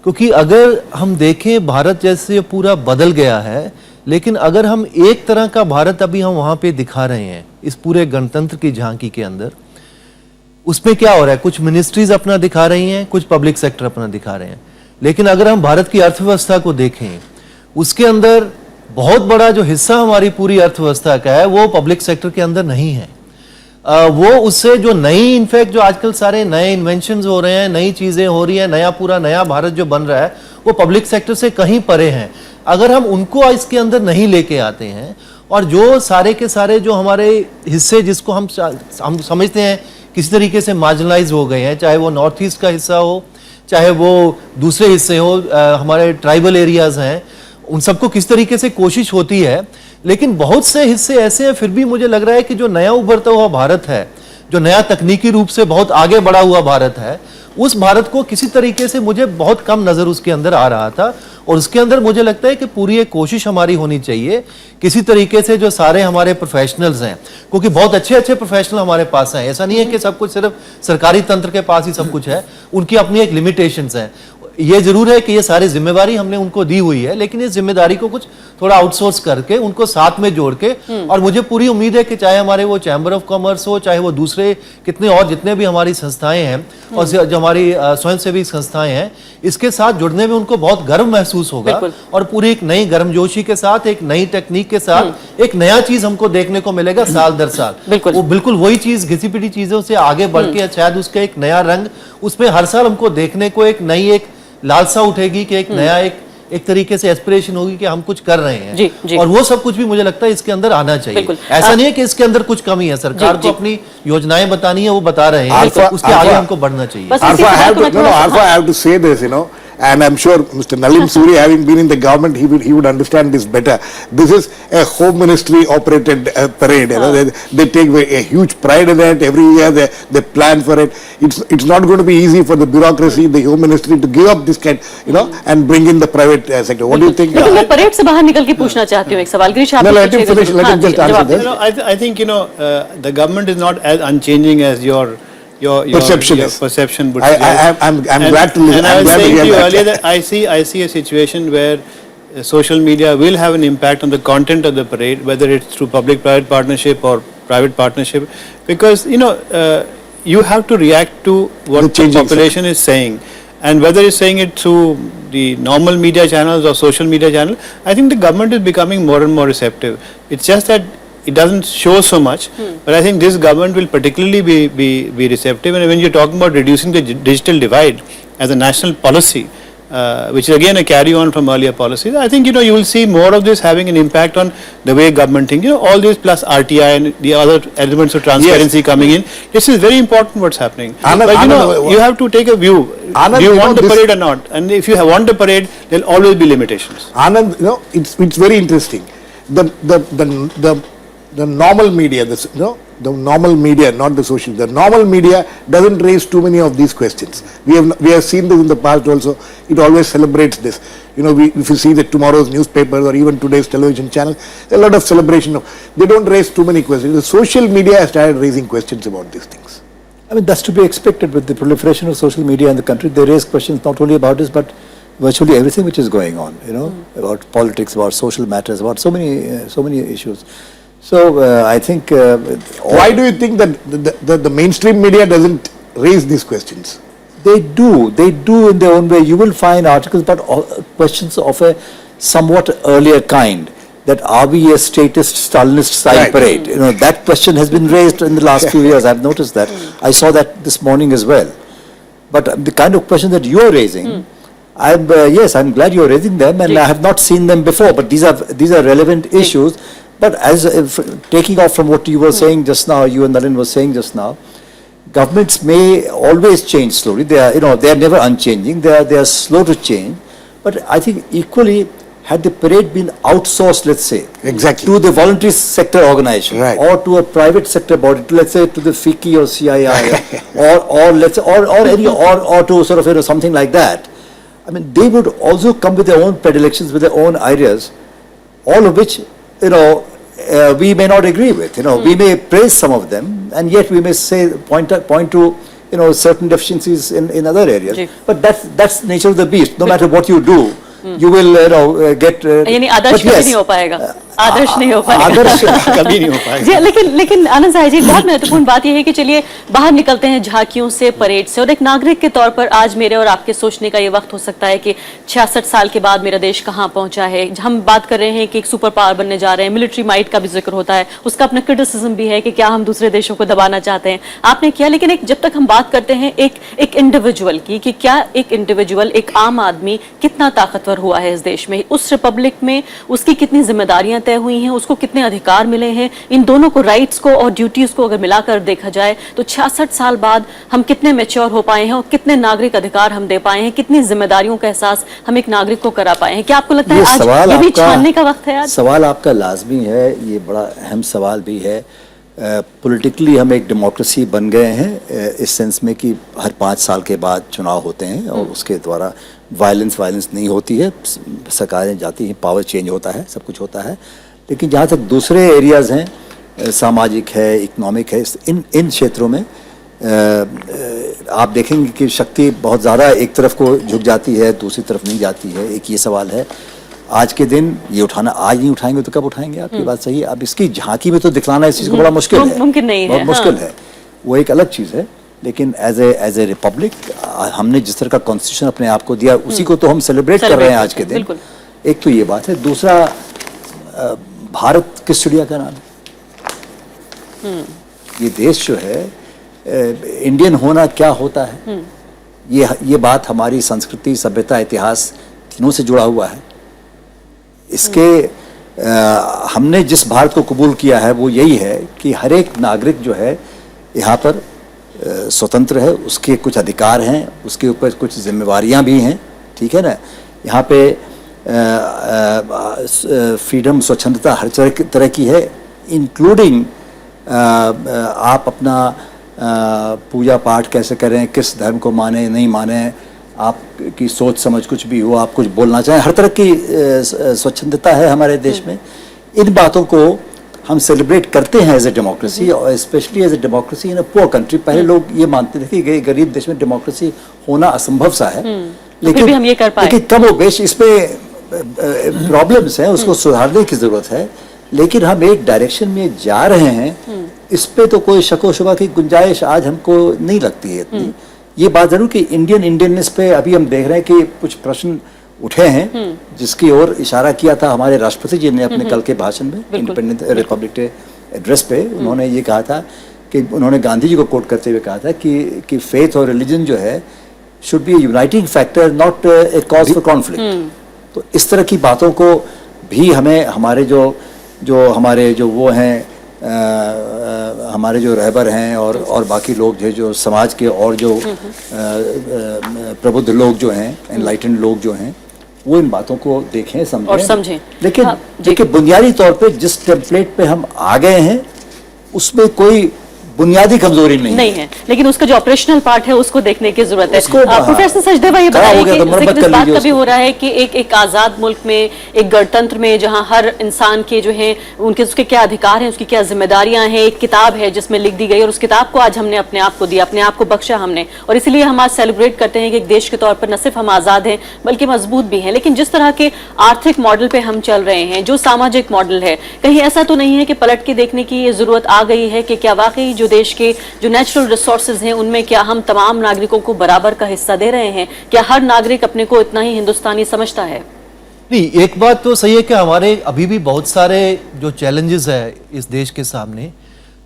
क्योंकि अगर हम देखें भारत जैसे पूरा बदल गया है, लेकिन अगर हम एक तरह का भारत अभी हम वहां पे दिखा रहे हैं इस पूरे गणतंत्र की झांकी के अंदर, उसमें क्या हो रहा है? कुछ मिनिस्ट्रीज अपना दिखा रही हैं, कुछ पब्लिक सेक्टर अपना दिखा रहे हैं, लेकिन अगर हम भारत की अर्थव्यवस्था को देखें, उसके अंदर बहुत बड़ा जो हिस्सा हमारी पूरी अर्थव्यवस्था का है वो पब्लिक सेक्टर के अंदर नहीं है। वो उससे जो नई, इनफैक्ट जो आजकल सारे नए इन्वेंशंस हो रहे हैं, नई चीजें हो रही हैं, पूरा नया भारत जो बन रहा है वो पब्लिक सेक्टर से कहीं परे हैं। अगर हम उनको इसके अंदर नहीं लेके आते हैं और जो सारे के सारे जो हमारे हिस्से जिसको हम समझते हैं किसी तरीके से मार्जिनलाइज हो गए हैं, चाहे वो नॉर्थ ईस्ट का हिस्सा हो, चाहे वो दूसरे हिस्से हो, हमारे ट्राइबल एरियाज हैं, उन सबको किस तरीके से कोशिश होती है, लेकिन बहुत से हिस्से ऐसे हैं फिर भी मुझे लग रहा है कि जो नया उभरता हुआ भारत है, जो नया तकनीकी रूप से बहुत आगे बढ़ा हुआ भारत है, उस भारत को किसी तरीके से मुझे बहुत कम नजर उसके अंदर आ रहा था। और उसके अंदर मुझे लगता है कि पूरी एक कोशिश हमारी होनी चाहिए किसी तरीके से जो सारे हमारे प्रोफेशनल्स हैं, क्योंकि बहुत अच्छे अच्छे प्रोफेशनल हमारे पास हैं, ऐसा नहीं है कि सब कुछ सिर्फ सरकारी तंत्र के पास ही सब कुछ है, उनकी अपनी एक लिमिटेशंस हैं। ये जरूर है कि ये सारी जिम्मेदारी हमने उनको दी हुई है, लेकिन इस जिम्मेदारी को कुछ थोड़ा आउटसोर्स करके उनको साथ में जोड़ के, और मुझे पूरी उम्मीद है कि चाहे हमारे वो चैम्बर ऑफ कॉमर्स हो, चाहे वो दूसरे कितने और जितने भी हमारी संस्थाएं हैं और जो हमारी स्वयंसेवी संस्थाएं हैं, इसके साथ जुड़ने में उनको बहुत गर्व महसूस होगा और पूरी एक नई गर्मजोशी के साथ, एक नई टेक्निक के साथ एक नया चीज हमको देखने को मिलेगा साल दर साल। वो बिल्कुल वही चीज घिसी पिटी चीजों से आगे बढ़ के शायद उसका एक नया रंग उसमें हर साल हमको देखने को एक नई एक लालसा उठेगी कि एक नया एक तरीके से एस्पिरेशन होगी कि हम कुछ कर रहे हैं। जी। और वो सब कुछ भी मुझे लगता है इसके अंदर आना चाहिए। ऐसा नहीं है कि इसके अंदर कुछ कमी है, सरकार को अपनी योजनाएं बतानी है, वो बता रहे हैं, उसके आगे हमको बढ़ना चाहिए। Arfa, I have to say this, and I'm sure Mr. Nalim Suri, having been in the government, he would understand this better. This is a home ministry operated parade. They take a huge pride in it. Every year they plan for it. It's not going to be easy for the bureaucracy, the home ministry, to give up this kind, and bring in the private sector. What do you think? लेकिन मैं parade से बाहर निकल के पूछना चाहती हूँ एक सवाल। गिरीश, आप let him finish. Let him just answer this. I think the government is not as unchanging as your perception would I'm glad to listen. And I was saying to you earlier that I see a situation where social media will have an impact on the content of the parade, whether it's through public-private partnership or private partnership, because you have to react to what the population is saying, and whether it's saying it through the normal media channels or social media channel, I think the government is becoming more and more receptive. It's just that it doesn't show so much, but I think this government will particularly be receptive. And when you're talking about reducing the digital divide as a national policy, which is again a carry-on from earlier policies, I think, you will see more of this having an impact on the way government thinks. All this plus RTI and the other elements of transparency coming in. This is very important what's happening. Anand, But you have to take a view. Anand, do you want the this- parade or not? And if you want the parade, there'll always be limitations. Anand, it's very interesting. The normal media, the normal media, not the social. The normal media doesn't raise too many of these questions. We have seen this in the past also. It always celebrates this. If you see the tomorrow's newspapers or even today's television channel, a lot of celebration they don't raise too many questions. The social media has started raising questions about these things. I mean, that's to be expected with the proliferation of social media in the country. They raise questions not only about this, but virtually everything which is going on, about politics, about social matters, about so many issues. So I think... Why do you think that the mainstream media doesn't raise these questions? They do in their own way. You will find articles about questions of a somewhat earlier kind. That are we a statist, Stalinist style parade? That question has been raised in the last few years. I've noticed that. I saw that this morning as well. But the kind of question that you are raising, I'm glad you are raising them, and I have not seen them before. But these are relevant issues. But taking off from what you were saying just now, you and Nalin were saying just now, governments may always change slowly. They are never unchanging. They are slow to change. But I think equally, had the parade been outsourced, let's say, Exactly. to the voluntary sector organization, Right. or to a private sector body, let's say to the FICCI or CII, or let's say, or to sort of something like that. I mean, they would also come with their own predilections, with their own ideas, all of which we may not agree with. We may praise some of them, and yet we may point to certain deficiencies in other areas. Ji. But that's the nature of the beast. No matter what you do, you will get. यानी आदर्श but कभी yes, नहीं हो पाएगा, आदर्श नहीं हो पाएगा। आदर्श कभी नहीं हो पाएगा। जी, लेकिन आनंद साहब जी, बहुत महत्वपूर्ण बात यह है कि चलिए बाहर निकलते हैं झांकियों से, परेड से, और एक नागरिक के तौर पर आज मेरे और आपके सोचने का ये वक्त हो सकता है कि 66 साल के बाद मेरा देश कहाँ पहुंचा है। हम बात कर रहे हैं कि एक सुपर पावर बनने जा रहे हैं, मिलिट्री माइट का भी जिक्र होता है, उसका अपना क्रिटिसिज्म भी है कि क्या हम दूसरे देशों को दबाना चाहते हैं, आपने किया। लेकिन जब तक हम बात करते हैं एक इंडिविजुअल की, कि क्या एक इंडिविजुअल, एक आम आदमी कितना ताकतवर हुआ है इस देश में, उस रिपब्लिक में उसकी कितनी जिम्मेदारियां तय हुई हैं, उसको कितने अधिकार मिले हैं, इन दोनों को, राइट्स को और ड्यूटीज को अगर मिलाकर देखा जाए तो 66 साल बाद हम कितने मैच्योर हो पाए हैं और कितने नागरिक अधिकार हम दे पाए हैं, कितनी जिम्मेदारियों का एहसास हम एक नागरिक को करा पाए हैं। क्या आपको लगता है आज ये भी छानने का वक्त है? आज सवाल आपका लाजमी है, ये बड़ा अहम सवाल भी है। पॉलिटिकली हम एक डेमोक्रेसी बन गए हैं इस सेंस में कि हर 5 साल के बाद चुनाव होते हैं और उसके द्वारा वायलेंस नहीं होती है, सरकारें जाती हैं, पावर चेंज होता है, सब कुछ होता है। लेकिन जहाँ तक दूसरे एरियाज़ हैं, सामाजिक है, इकोनॉमिक है, इन क्षेत्रों में आप देखेंगे कि शक्ति बहुत ज़्यादा एक तरफ को झुक जाती है, दूसरी तरफ नहीं जाती है। एक ये सवाल है, आज के दिन ये उठाना, आज नहीं उठाएंगे तो कब उठाएंगे? आपकी बात सही है। अब इसकी झांकी में तो दिखलाना इस चीज़ को बड़ा मुश्किल है, मुमकिन नहीं है, बहुत मुश्किल है, वो एक अलग चीज़ है। लेकिन एज ए रिपब्लिक हमने जिस तरह का कॉन्स्टिट्यूशन अपने आप को दिया, उसी को तो हम सेलिब्रेट कर रहे हैं आज के दिन। एक तो ये बात है। दूसरा, भारत किस चिड़िया का नाम है? ये देश जो है, इंडियन होना क्या होता है, ये बात हमारी संस्कृति, सभ्यता, इतिहास तीनों से जुड़ा हुआ है। इसके हमने जिस भारत को कबूल किया है वो यही है कि हर एक नागरिक जो है यहाँ पर स्वतंत्र है, उसके कुछ अधिकार हैं, उसके ऊपर कुछ जिम्मेवारियाँ भी हैं, ठीक है ना। यहाँ पे फ्रीडम, स्वच्छंदता हर तरह की है, इंक्लूडिंग आप अपना पूजा पाठ कैसे करें, किस धर्म को माने नहीं माने, आपकी सोच समझ कुछ भी हो, आप कुछ बोलना चाहें, हर तरह की स्वच्छंदता है हमारे देश में। इन बातों को हम सेलिब्रेट करते हैं एज ए डेमोक्रेसी, और specially as a democracy in a poor country. पहले लोग ये मानते थे कि गरीब देश में डेमोक्रेसी होना असंभव सा है, लेकिन हम ये कर पाए। लेकिन कम हो बेश इसमें प्रॉब्लम्स हैं, उसको सुधारने की जरूरत है। लेकिन हम एक डायरेक्शन में जा रहे हैं, इस पे तो कोई शक व शुबा की गुंजाइश आज हमको नहीं लगती है इतनी। ये बात जरूर कि इंडियनेस पे अभी हम देख रहे हैं कि कुछ प्रश्न उठे हैं, जिसकी ओर इशारा किया था हमारे राष्ट्रपति जी ने अपने कल के भाषण में, इंडिपेंडेंट रिपब्लिक डे एड्रेस पे। उन्होंने ये कहा था कि उन्होंने गांधी जी को कोट करते हुए कहा था कि फेथ और रिलीजन जो है should be uniting factor, not a cause for conflict. तो इस तरह की बातों को भी हमें हमारे जो वो हैं हमारे जो रहबर हैं और बाकी लोग जो समाज के और जो प्रबुद्ध लोग जो हैं, एनलाइटेंड लोग जो हैं, वो इन बातों को देखें, समझें और समझें। लेकिन हाँ, देखिए बुनियादी तौर पे जिस टेम्पलेट पे हम आ गए हैं उसमें कोई बुनियादी कमजोरी नहीं है, लेकिन उसका जो ऑपरेशनल पार्ट है उसको देखने की जरूरत है। प्रोफेसर सचदेवा, ये खराब हो बताइए गया तो मरम्मत कि कर इस बात लीजिए का भी उसको। हो रहा है कि एक आजाद मुल्क में, एक गणतंत्र में, जहां हर इंसान के जो है उसके क्या अधिकार हैं, उसकी क्या जिम्मेदारियां हैं, एक किताब है जिसमें लिख दी गई और उस किताब को आज हमने अपने आप को दिया, अपने आप को बख्शा हमने, और इसलिए हम आज सेलिब्रेट करते हैं कि एक देश के तौर पर न सिर्फ हम आजाद हैं बल्कि मजबूत भी हैं। लेकिन जिस तरह के आर्थिक मॉडल पे हम चल रहे हैं, जो सामाजिक मॉडल है, कहीं ऐसा तो नहीं है कि पलट के देखने की ये जरूरत आ गई है कि क्या वाकई जो देश के जो नेचुरल रिसोर्सेज हैं उनमें क्या हम तमाम नागरिकों को बराबर का हिस्सा दे रहे हैं? क्या हर नागरिक अपने को इतना ही हिंदुस्तानी समझता है? नहीं, एक बात तो सही है कि हमारे अभी भी बहुत सारे जो चैलेंजेस है इस देश के सामने,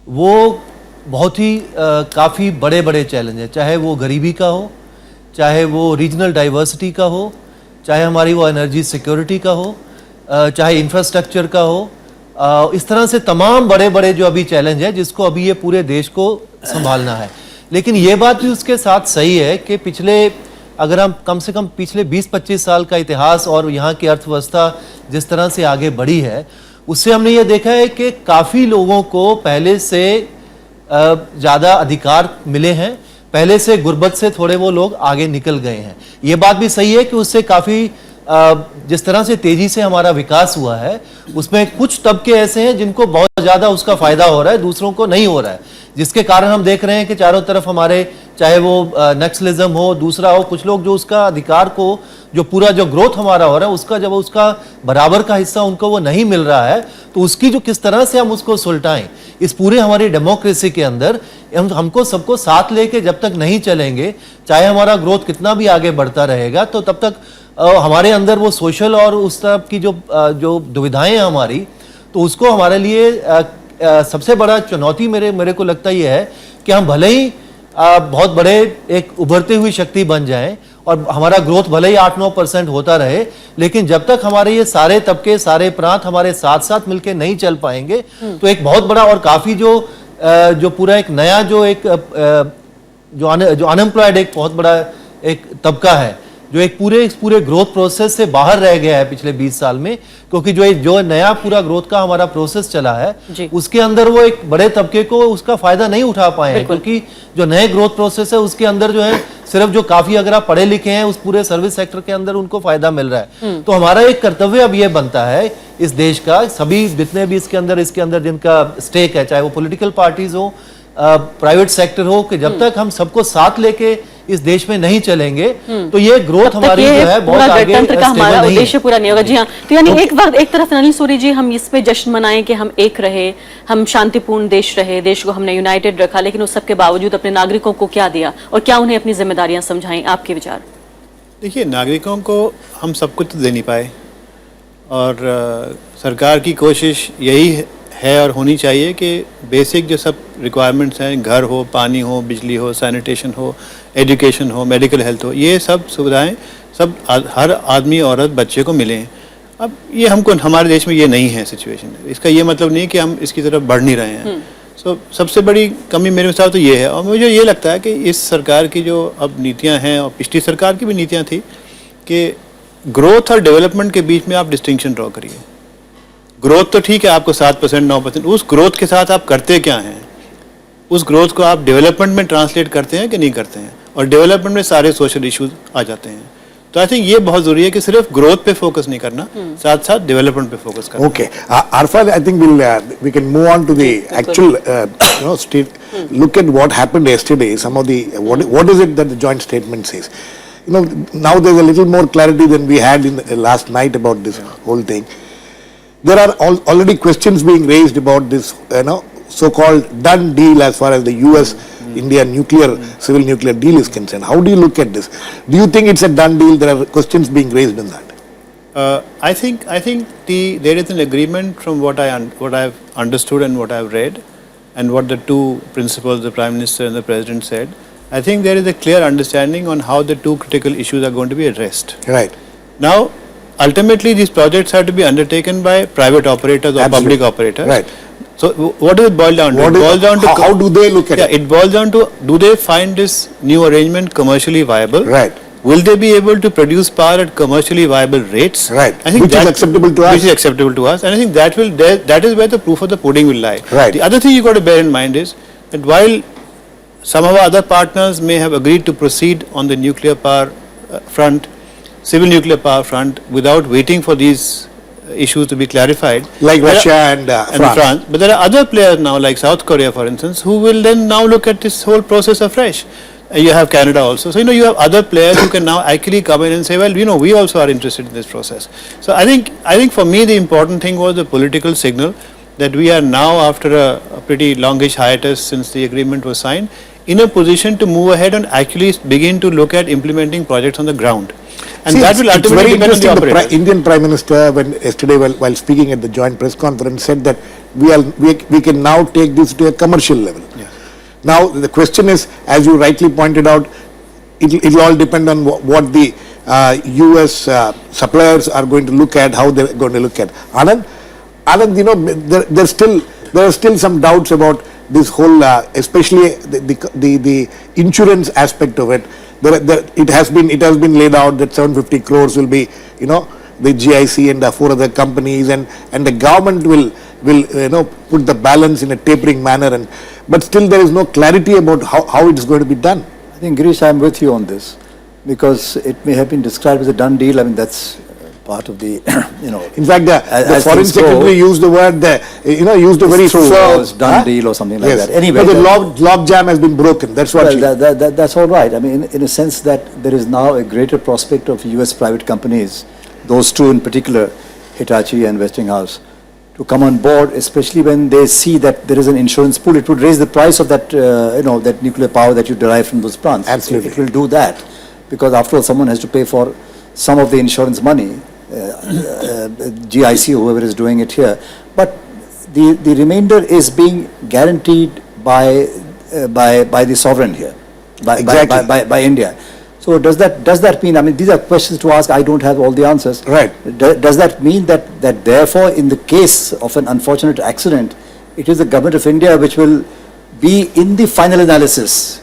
वो बहुत ही काफ़ी बड़े बड़े चैलेंज है। चाहे वो गरीबी का हो, चाहे वो रीजनल डाइवर्सिटी का हो, चाहे हमारी वो एनर्जी सिक्योरिटी का हो, चाहे इंफ्रास्ट्रक्चर का हो, इस तरह से तमाम बड़े बड़े जो अभी चैलेंज है जिसको अभी ये पूरे देश को संभालना है। लेकिन ये बात भी उसके साथ सही है कि अगर हम कम से कम पिछले 20-25 साल का इतिहास और यहाँ की अर्थव्यवस्था जिस तरह से आगे बढ़ी है, उससे हमने ये देखा है कि काफ़ी लोगों को पहले से ज़्यादा अधिकार मिले हैं, पहले से गुर्बत से थोड़े वो लोग आगे निकल गए हैं। ये बात भी सही है कि उससे काफ़ी जिस तरह से तेजी से हमारा विकास हुआ है, उसमें कुछ तबके ऐसे हैं जिनको बहुत ज़्यादा उसका फायदा हो रहा है, दूसरों को नहीं हो रहा है, जिसके कारण हम देख रहे हैं कि चारों तरफ हमारे, चाहे वो नक्सलिज्म हो, दूसरा हो, कुछ लोग जो उसका अधिकार को, जो पूरा जो ग्रोथ हमारा हो रहा है उसका, जब उसका बराबर का हिस्सा उनको वो नहीं मिल रहा है, तो उसकी जो किस तरह से हम उसको सुलटाएं, इस पूरे हमारी डेमोक्रेसी के अंदर हमको सबको साथ लेके जब तक नहीं चलेंगे, चाहे हमारा ग्रोथ कितना भी आगे बढ़ता रहेगा, तो तब तक हमारे अंदर वो सोशल और उस तरह की जो दुविधाएं हैं हमारी, तो उसको हमारे लिए सबसे बड़ा चुनौती मेरे को लगता ये है कि हम भले ही बहुत बड़े एक उभरती हुई शक्ति बन जाएं और हमारा ग्रोथ भले ही 8-9% होता रहे, लेकिन जब तक हमारे ये सारे तबके, सारे प्रांत हमारे साथ साथ मिलके नहीं चल पाएंगे, तो एक बहुत बड़ा और काफ़ी जो पूरा एक नया जो अनएम्प्लॉयड एक बहुत बड़ा एक तबका है, जो एक पूरे ग्रोथ प्रोसेस से बाहर रह गया है पिछले 20 साल में, क्योंकि जो नया पूरा ग्रोथ का हमारा प्रोसेस चला है उसके अंदर वो एक बड़े तबके को उसका फायदा नहीं उठा पाए हैं, क्योंकि जो नए ग्रोथ प्रोसेस है उसके अंदर जो है सिर्फ जो काफी अगर आप पढ़े लिखे हैं उस पूरे सर्विस सेक्टर के अंदर उनको फायदा मिल रहा है। तो हमारा एक कर्तव्य अब ये बनता है इस देश का, सभी जितने भी इसके अंदर जिनका स्टेक है, चाहे वो पॉलिटिकल पार्टीज हो, प्राइवेट सेक्टर हो, कि जब तक हम सबको साथ लेके इस देश में नहीं चलेंगे तो ये ग्रोथ हमारी जो है बहुत आगे गणतंत्र का हमारा उद्देश्य पूरा नहीं होगा। जी हाँ, तो यानी एक तरफ अनिल सूरी जी, हम इस पे जश्न मनाएं कि हम एक रहे, हम शांतिपूर्ण देश रहे, देश को हमने यूनाइटेड रखा, लेकिन उस सबके बावजूद अपने नागरिकों को क्या दिया और क्या उन्हें अपनी जिम्मेदारियां समझाएं? आपके विचार? देखिए, नागरिकों को हम सब कुछ तो दे नहीं पाए, और सरकार की कोशिश यही है और होनी चाहिए कि बेसिक जो सब रिक्वायरमेंट्स हैं, घर हो, पानी हो, बिजली हो, सैनिटेशन हो, एजुकेशन हो, मेडिकल हेल्थ हो, ये सब सुविधाएं सब हर आदमी, औरत, बच्चे को मिलें। अब ये हमारे देश में ये नहीं है सिचुएशन। इसका ये मतलब नहीं कि हम इसकी तरफ बढ़ नहीं रहे हैं। सबसे बड़ी कमी मेरे हिसाब से ये है, और मुझे ये लगता है कि इस सरकार की जो अब नीतियाँ हैं, और पिछली सरकार की भी नीतियाँ थी, कि ग्रोथ और डेवलपमेंट के बीच में आप डिस्टिंक्शन ड्रॉ करिए। ग्रोथ तो ठीक है, आपको 7%, 9%, उस ग्रोथ के साथ आप करते क्या हैं, उस ग्रोथ को आप डेवलपमेंट में ट्रांसलेट करते हैं कि नहीं करते हैं, और डेवलपमेंट में सारे सोशल इश्यूज आ जाते हैं। तो आई थिंक ये बहुत जरूरी है कि सिर्फ ग्रोथ पे फोकस नहीं करना, साथ साथ डेवलपमेंट पे फोकस करना। Okay, Arfan, I think we can move on to the actual look at what happened yesterday. Some of the what is it that the joint statement says? Now there's a little more clarity than we had in last night about this whole thing. There are already questions being raised about this, so-called done deal as far as the US India civil nuclear deal is concerned. How do you look at this? Do you think it's a done deal? There are questions being raised in that. I think there is an agreement from what I've understood and what I've read, and what the two principals, the Prime Minister and the President, said. I think there is a clear understanding on how the two critical issues are going to be addressed. Right. Now, ultimately, these projects have to be undertaken by private operators or Absolutely. public operators. Right. So, what does it boil down to? It boils down to how do they look at it? it boils down to, do they find this new arrangement commercially viable? Right. Will they be able to produce power at commercially viable rates? Right. I think Which is acceptable to us. Which is acceptable to us. And I think that is where the proof of the pudding will lie. Right. The other thing you got to bear in mind is that while some of our other partners may have agreed to proceed on the nuclear power front, civil nuclear power front, without waiting for these issues to be clarified. Like Russia and France. But there are other players now, like South Korea, for instance, who will then now look at this whole process afresh. You have Canada also. So, you have other players who can now actually come in and say, well, we also are interested in this process. So, I think for me, the important thing was the political signal that we are now, after a pretty longish hiatus since the agreement was signed, in a position to move ahead and actually begin to look at implementing projects on the ground. And See, that will ultimately depend on the operator. The Indian Prime Minister, yesterday while speaking at the joint press conference, said that we can now take this to a commercial level. Yeah. Now the question is, as you rightly pointed out, it will all depend on what the US suppliers are going to look at, how they are going to look at. Anand, there are still some doubts about this whole, especially the insurance aspect of it. It has been laid out that 750 crores will be, the GIC and the 4 other companies, and the government will put the balance in a tapering manner, but still there is no clarity about how it is going to be done. I think, Girish, I am with you on this, because it may have been described as a done deal. I mean, that's part of the, In fact, the foreign secretary used the word, used a very firm done deal or something like that. Anyway, but the log jam has been broken. That's what. Well, that's all right. I mean, in a sense that there is now a greater prospect of US private companies, those two in particular, Hitachi and Westinghouse, to come on board, especially when they see that there is an insurance pool. It would raise the price of that, that nuclear power that you derive from those plants. Absolutely. It will do that, because after all, someone has to pay for some of the insurance money, GIC, whoever is doing it here. But the remainder is being guaranteed by the sovereign here, by India. So does that mean, I mean, these are questions to ask, I don't have all the answers. Right. Does that mean that therefore, in the case of an unfortunate accident, it is the government of India which will be in the final analysis,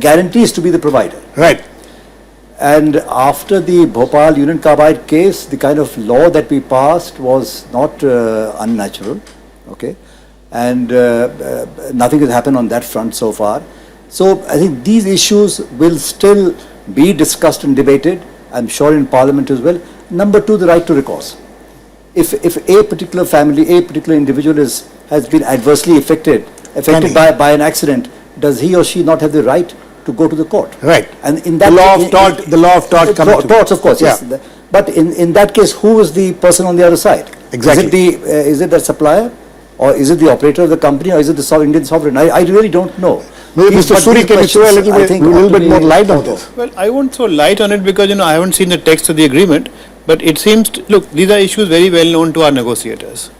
guarantees to be the provider? Right. And after the Bhopal Union Carbide case, the kind of law that we passed was not unnatural, okay? And nothing has happened on that front so far. So I think these issues will still be discussed and debated, I'm sure in Parliament as well. Number two, the right to recourse. If a particular family, a particular individual has been adversely affected by an accident, does he or she not have the right to go to the court? Right. And in that the law of tort comes to torts, of course, yes. Yeah. But in that case, who is the person on the other side? Exactly. Is it the supplier, or is it the operator of the company, or is it the Indian sovereign? I really don't know. Maybe Mr. Suri, can you throw a little bit more light on this? Well, I won't throw light on it because, I haven't seen the text of the agreement, but it seems, look, these are issues very well known to our negotiators.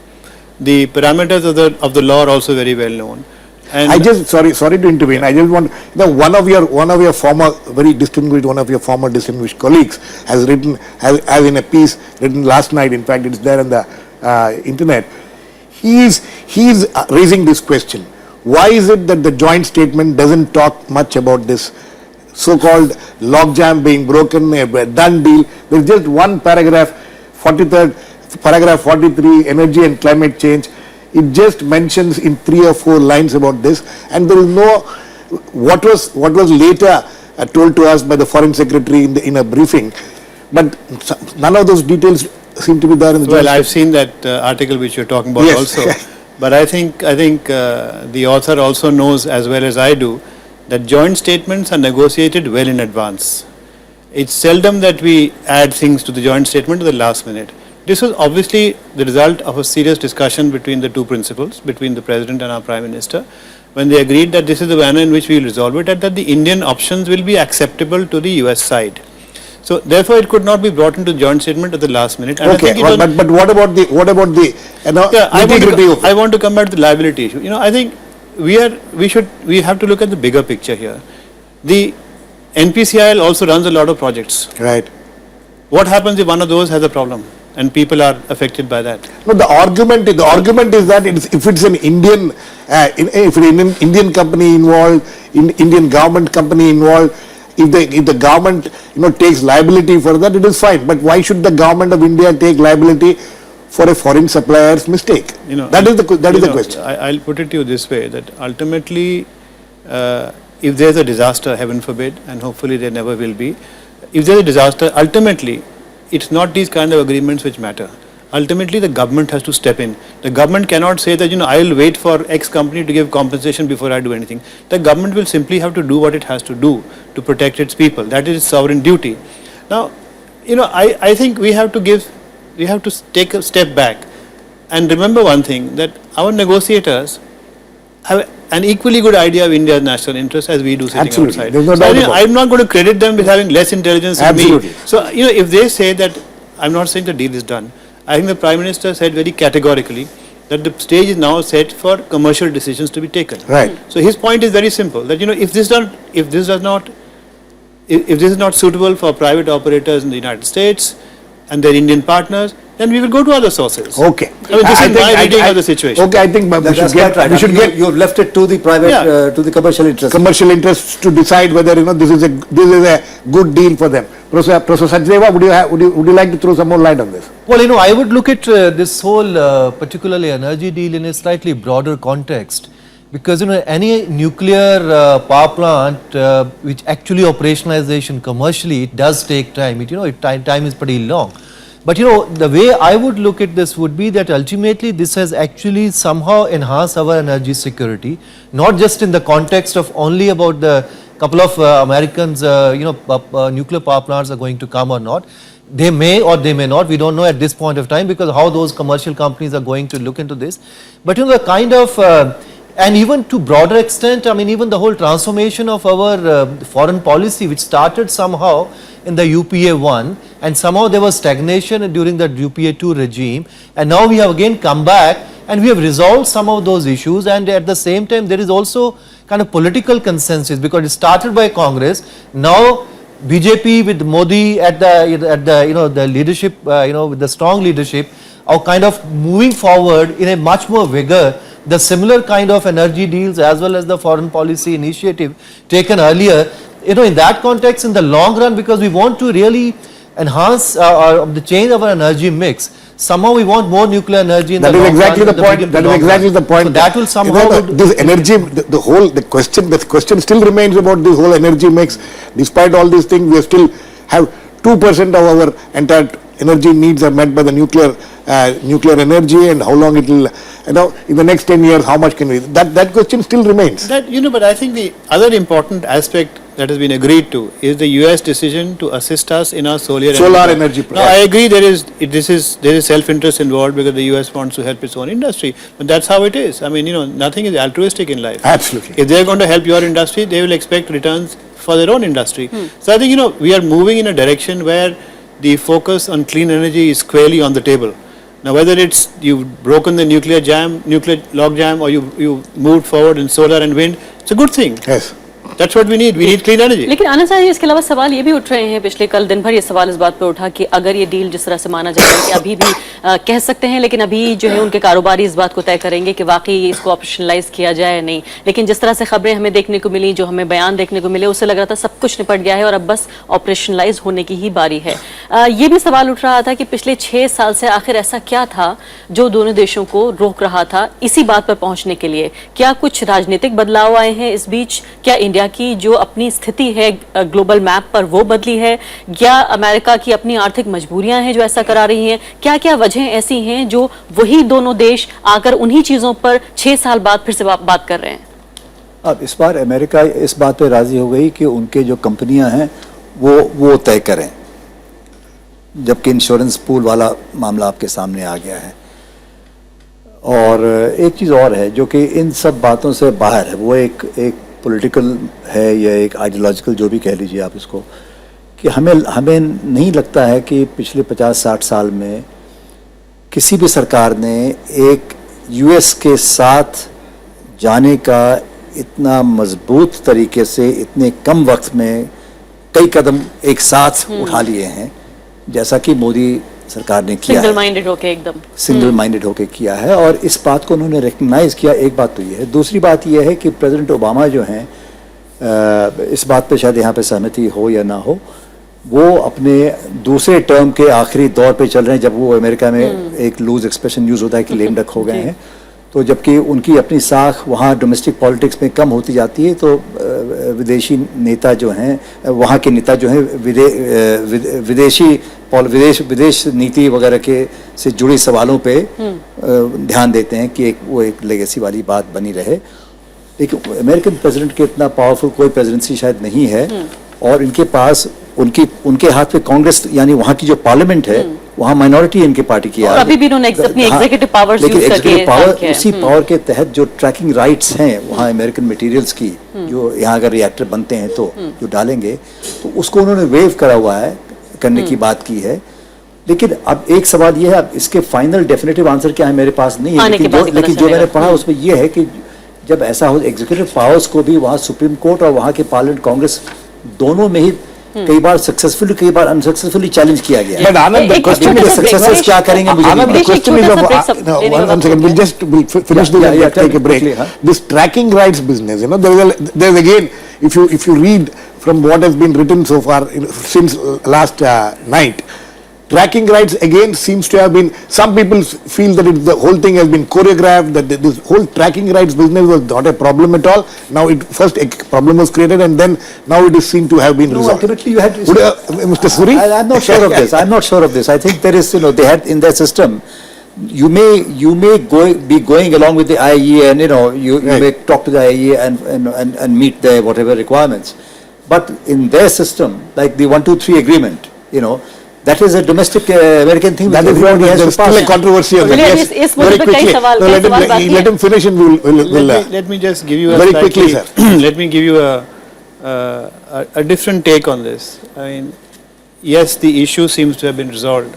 The parameters of the law are also very well known. And I just, sorry to intervene, I just want, one of your former, very distinguished, distinguished colleagues has written, has in a piece written last night, in fact it's there on the internet, he is raising this question. Why is it that the joint statement doesn't talk much about this so-called logjam being broken, a done deal? There's just one paragraph, paragraph 43, energy and climate change. It just mentions in 3 or 4 lines about this, and there is no, what was later told to us by the foreign secretary in a briefing, but none of those details seem to be there in the Well, I've seen that article which you're talking about Yes. also. But I think the author also knows as well as I do that joint statements are negotiated well in advance. It's seldom that we add things to the joint statement to the last minute. This was obviously the result of a serious discussion between the two principals, between the President and our Prime Minister, when they agreed that this is the manner in which we will resolve it, and that the Indian options will be acceptable to the US side. So therefore, it could not be brought into joint statement at the last minute. And Okay, I think but what about the nitty-gritty of it? I want to come back to the liability issue. You know, I think we have to look at the bigger picture here. The NPCIL also runs a lot of projects. Right. What happens if one of those has a problem and people are affected by that? No, the argument is that if it's an Indian, if an Indian company involved, Indian government company involved, if the government takes liability for that, it is fine. But why should the government of India take liability for a foreign supplier's mistake? That is the question. I'll put it to you this way: that ultimately, if there's a disaster, heaven forbid, and hopefully there never will be, if there's a disaster, ultimately, it's not these kind of agreements which matter. Ultimately, the government has to step in. The government cannot say that, I will wait for X company to give compensation before I do anything. The government will simply have to do what it has to do to protect its people. That is its sovereign duty. Now, I think we have to take a step back and remember one thing, that our negotiators have an equally good idea of India's national interest as we do sitting Absolutely. outside. There's no doubt about it. I'm not going to credit them with having less intelligence than me. Absolutely. So, if they say that, I'm not saying the deal is done. I think the Prime Minister said very categorically that the stage is now set for commercial decisions to be taken. Right. So his point is very simple, that if this is not suitable for private operators in the United States and their Indian partners, then we will go to other sources. Okay. I mean, this is my reading of the situation. Okay, I think That's quite right. You have left it to the private, to the commercial interests. commercial interests to decide whether this is a good deal for them. Professor Sachdeva, would you like to throw some more light on this? Well, I would look at this whole particularly energy deal in a slightly broader context, because any nuclear power plant which actually operationalization commercially, it does take time. Time is pretty long. But the way I would look at this would be that ultimately this has actually somehow enhanced our energy security, not just in the context of only about the couple of Americans, nuclear power plants are going to come or not. They may or they may not, we don't know at this point of time, because how those commercial companies are going to look into this. But the kind of, and even to broader extent, I mean, even the whole transformation of our foreign policy, which started somehow in the UPA 1, and somehow there was stagnation during the UPA 2 regime, and now we have again come back and we have resolved some of those issues, and at the same time there is also kind of political consensus, because it started by Congress. Now BJP with Modi at the leadership, with the strong leadership, are kind of moving forward in a much more vigor. The similar kind of energy deals as well as the foreign policy initiative taken earlier, in that context, in the long run, because we want to really enhance the change of our energy mix. Somehow we want more nuclear energy in the long run. That is exactly the point. So that will somehow this energy, the question still remains about the whole energy mix. Despite all these things, we still have 2% of our entire energy needs are met by the nuclear energy, and how long it will, in the next 10 years, how much can we, that question still remains. But I think the other important aspect that has been agreed to is the US decision to assist us in our solar energy. Now, I agree there is self-interest involved, because the US wants to help its own industry, but that's how it is. I mean, nothing is altruistic in life. Absolutely. If they're going to help your industry, they will expect returns for their own industry. So I think, we are moving in a direction where the focus on clean energy is squarely on the table. Now, whether it's you've broken the nuclear log jam, or you moved forward in solar and wind, it's a good thing. Yes. That's what we need. We need clean energy. लेकिन आनंद साहब, इसके अलावा सवाल ये भी उठ रहे हैं, पिछले कल दिन भर ये सवाल इस बात पे उठा कि अगर ये डील जिस तरह से माना जाए कि अभी भी कह सकते हैं, लेकिन अभी जो है उनके कारोबारी इस बात को तय करेंगे कि वाकई इसको ऑपरेशनलाइज किया जाए या नहीं. लेकिन जिस तरह से खबरें हमें देखने को मिली, जो हमें बयान देखने को मिले, उससे लग रहा था सब कुछ निपट गया है और अब बस ऑपरेशनलाइज होने की ही बारी है. ये भी सवाल उठ रहा था कि पिछले 6 साल से आखिर ऐसा क्या था जो दोनों देशों को रोक रहा था इसी बात पर पहुंचने के लिए. क्या कुछ राजनीतिक बदलाव आए हैं इस बीच? क्या इंडिया की जो अपनी स्थिति है ग्लोबल मैप पर वो बदली है, या अमेरिका की अपनी आर्थिक मजबूरियां हैं जो ऐसा करा रही हैं? क्या क्या वजहें ऐसी हैं जो वही दोनों देश आकर उन्हीं चीजों पर 6 साल बाद फिर से बात कर रहे हैं? अब इस बार अमेरिका इस बात पे राजी हो गई कि उनके जो कंपनियां हैं वो तय करें. जबकि इंश्योरेंस पूल वाला मामला आपके सामने आ गया है। और एक चीज़ और है जो कि इन सब बातों से बाहर है, वो एक पॉलिटिकल है या एक आइडियोलॉजिकल, जो भी कह लीजिए आप इसको, कि हमें नहीं लगता है कि पिछले 50-60 साल में किसी भी सरकार ने एक यूएस के साथ जाने का इतना मजबूत तरीके से इतने कम वक्त में कई कदम एक साथ उठा लिए हैं जैसा कि मोदी सरकार ने किया सिंगल माइंडेड होके एकदम सिंगल माइंडेड होके किया है। और इस बात को उन्होंने रिकग्नाइज किया। एक बात तो ये है। दूसरी बात ये है कि प्रेसिडेंट ओबामा जो हैं, इस बात पे शायद यहाँ पे सहमति हो या ना हो, वो अपने दूसरे टर्म के आखिरी दौर पे चल रहे हैं, जब वो अमेरिका में एक लूज एक्सप्रेशन यूज होता है कि लेम डक हो गए हैं। तो जबकि उनकी अपनी साख वहाँ डोमेस्टिक पॉलिटिक्स में कम होती जाती है, तो विदेशी नेता जो हैं, वहाँ के नेता जो हैं, विदेश नीति वगैरह के से जुड़े सवालों पे ध्यान देते हैं कि वो एक लेगेसी वाली बात बनी रहे। लेकिन अमेरिकन प्रेसिडेंट के इतना पावरफुल कोई प्रेसिडेंसी शायद नहीं है, और इनके पास उनके हाथ में कांग्रेस यानी वहाँ की जो पार्लियामेंट है, वहाँ माइनॉरिटी इनके पार्टी की है। और अभी भी उन्होंने अपनी एग्जीक्यूटिव पावर्स यूज करके एग्जीक्यूटिव पावर, उसी पावर के तहत जो ट्रैकिंग राइट्स हैं वहाँ अमेरिकन मटेरियल्स की, जो यहाँ अगर रिएक्टर बनते हैं तो जो डालेंगे, तो उसको उन्होंने वेव करा हुआ है, करने की बात की है। लेकिन अब एक सवाल ये है, अब इसके फाइनल डेफिनेटिव आंसर क्या है मेरे पास नहीं है, लेकिन जो मैंने पढ़ा उसमें ये है कि जब ऐसा हो, एग्जीक्यूटिव पावर्स को भी वहाँ सुप्रीम कोर्ट और वहाँ के पार्लियामेंट, कांग्रेस दोनों में ही कई बार सक्सेसफुली, कई बार अनसक्सेसफुली चैलेंज किया गया है। But Anand, the question is successors क्या करेंगे मुझे नहीं Anand, the पता। question is of one second. We'll finish this and take a break. This tracking rights business, there's again, if you read from what has been written so far since last night, tracking rights again seems to have been, some people feel that the whole thing has been choreographed, that this whole tracking rights business was not a problem at all. Now first a problem was created and then now it is seen to have been resolved. Ultimately you had Mr. Suri? I'm not sure of this. I'm not sure of this. I think there is, they had in their system, you may be going along with the IAEA and you may talk to the IAEA and meet their whatever requirements. But in their system, like the 123 agreement, that is a domestic American thing. That is what there's still a controversy on that. Yes, very quickly. Let him finish and we'll let me just give you a very quickly, sir. Let me give you a different take on this. I mean, yes, the issue seems to have been resolved.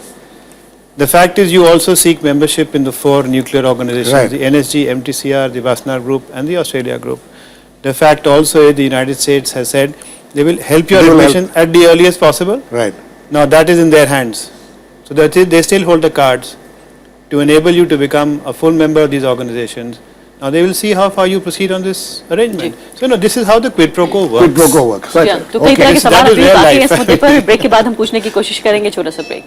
The fact is, you also seek membership in the 4 nuclear organizations: right. the NSG, MTCR, the Wassenaar Group, and the Australia Group. The fact also is, the United States has said they will help your admission at the earliest possible. Right. Now that is in their hands. So that is, they still hold the cards to enable you to become a full member of these organizations. Now they will see how far you proceed on this arrangement. So this is how the quid pro quo works. Quid pro quo works. तो कई तरह के सवाल अभी बाकी हैं इस मुद्दे पर। ब्रेक के बाद हम पूछने की कोशिश करेंगे, छोटा सा ब्रेक।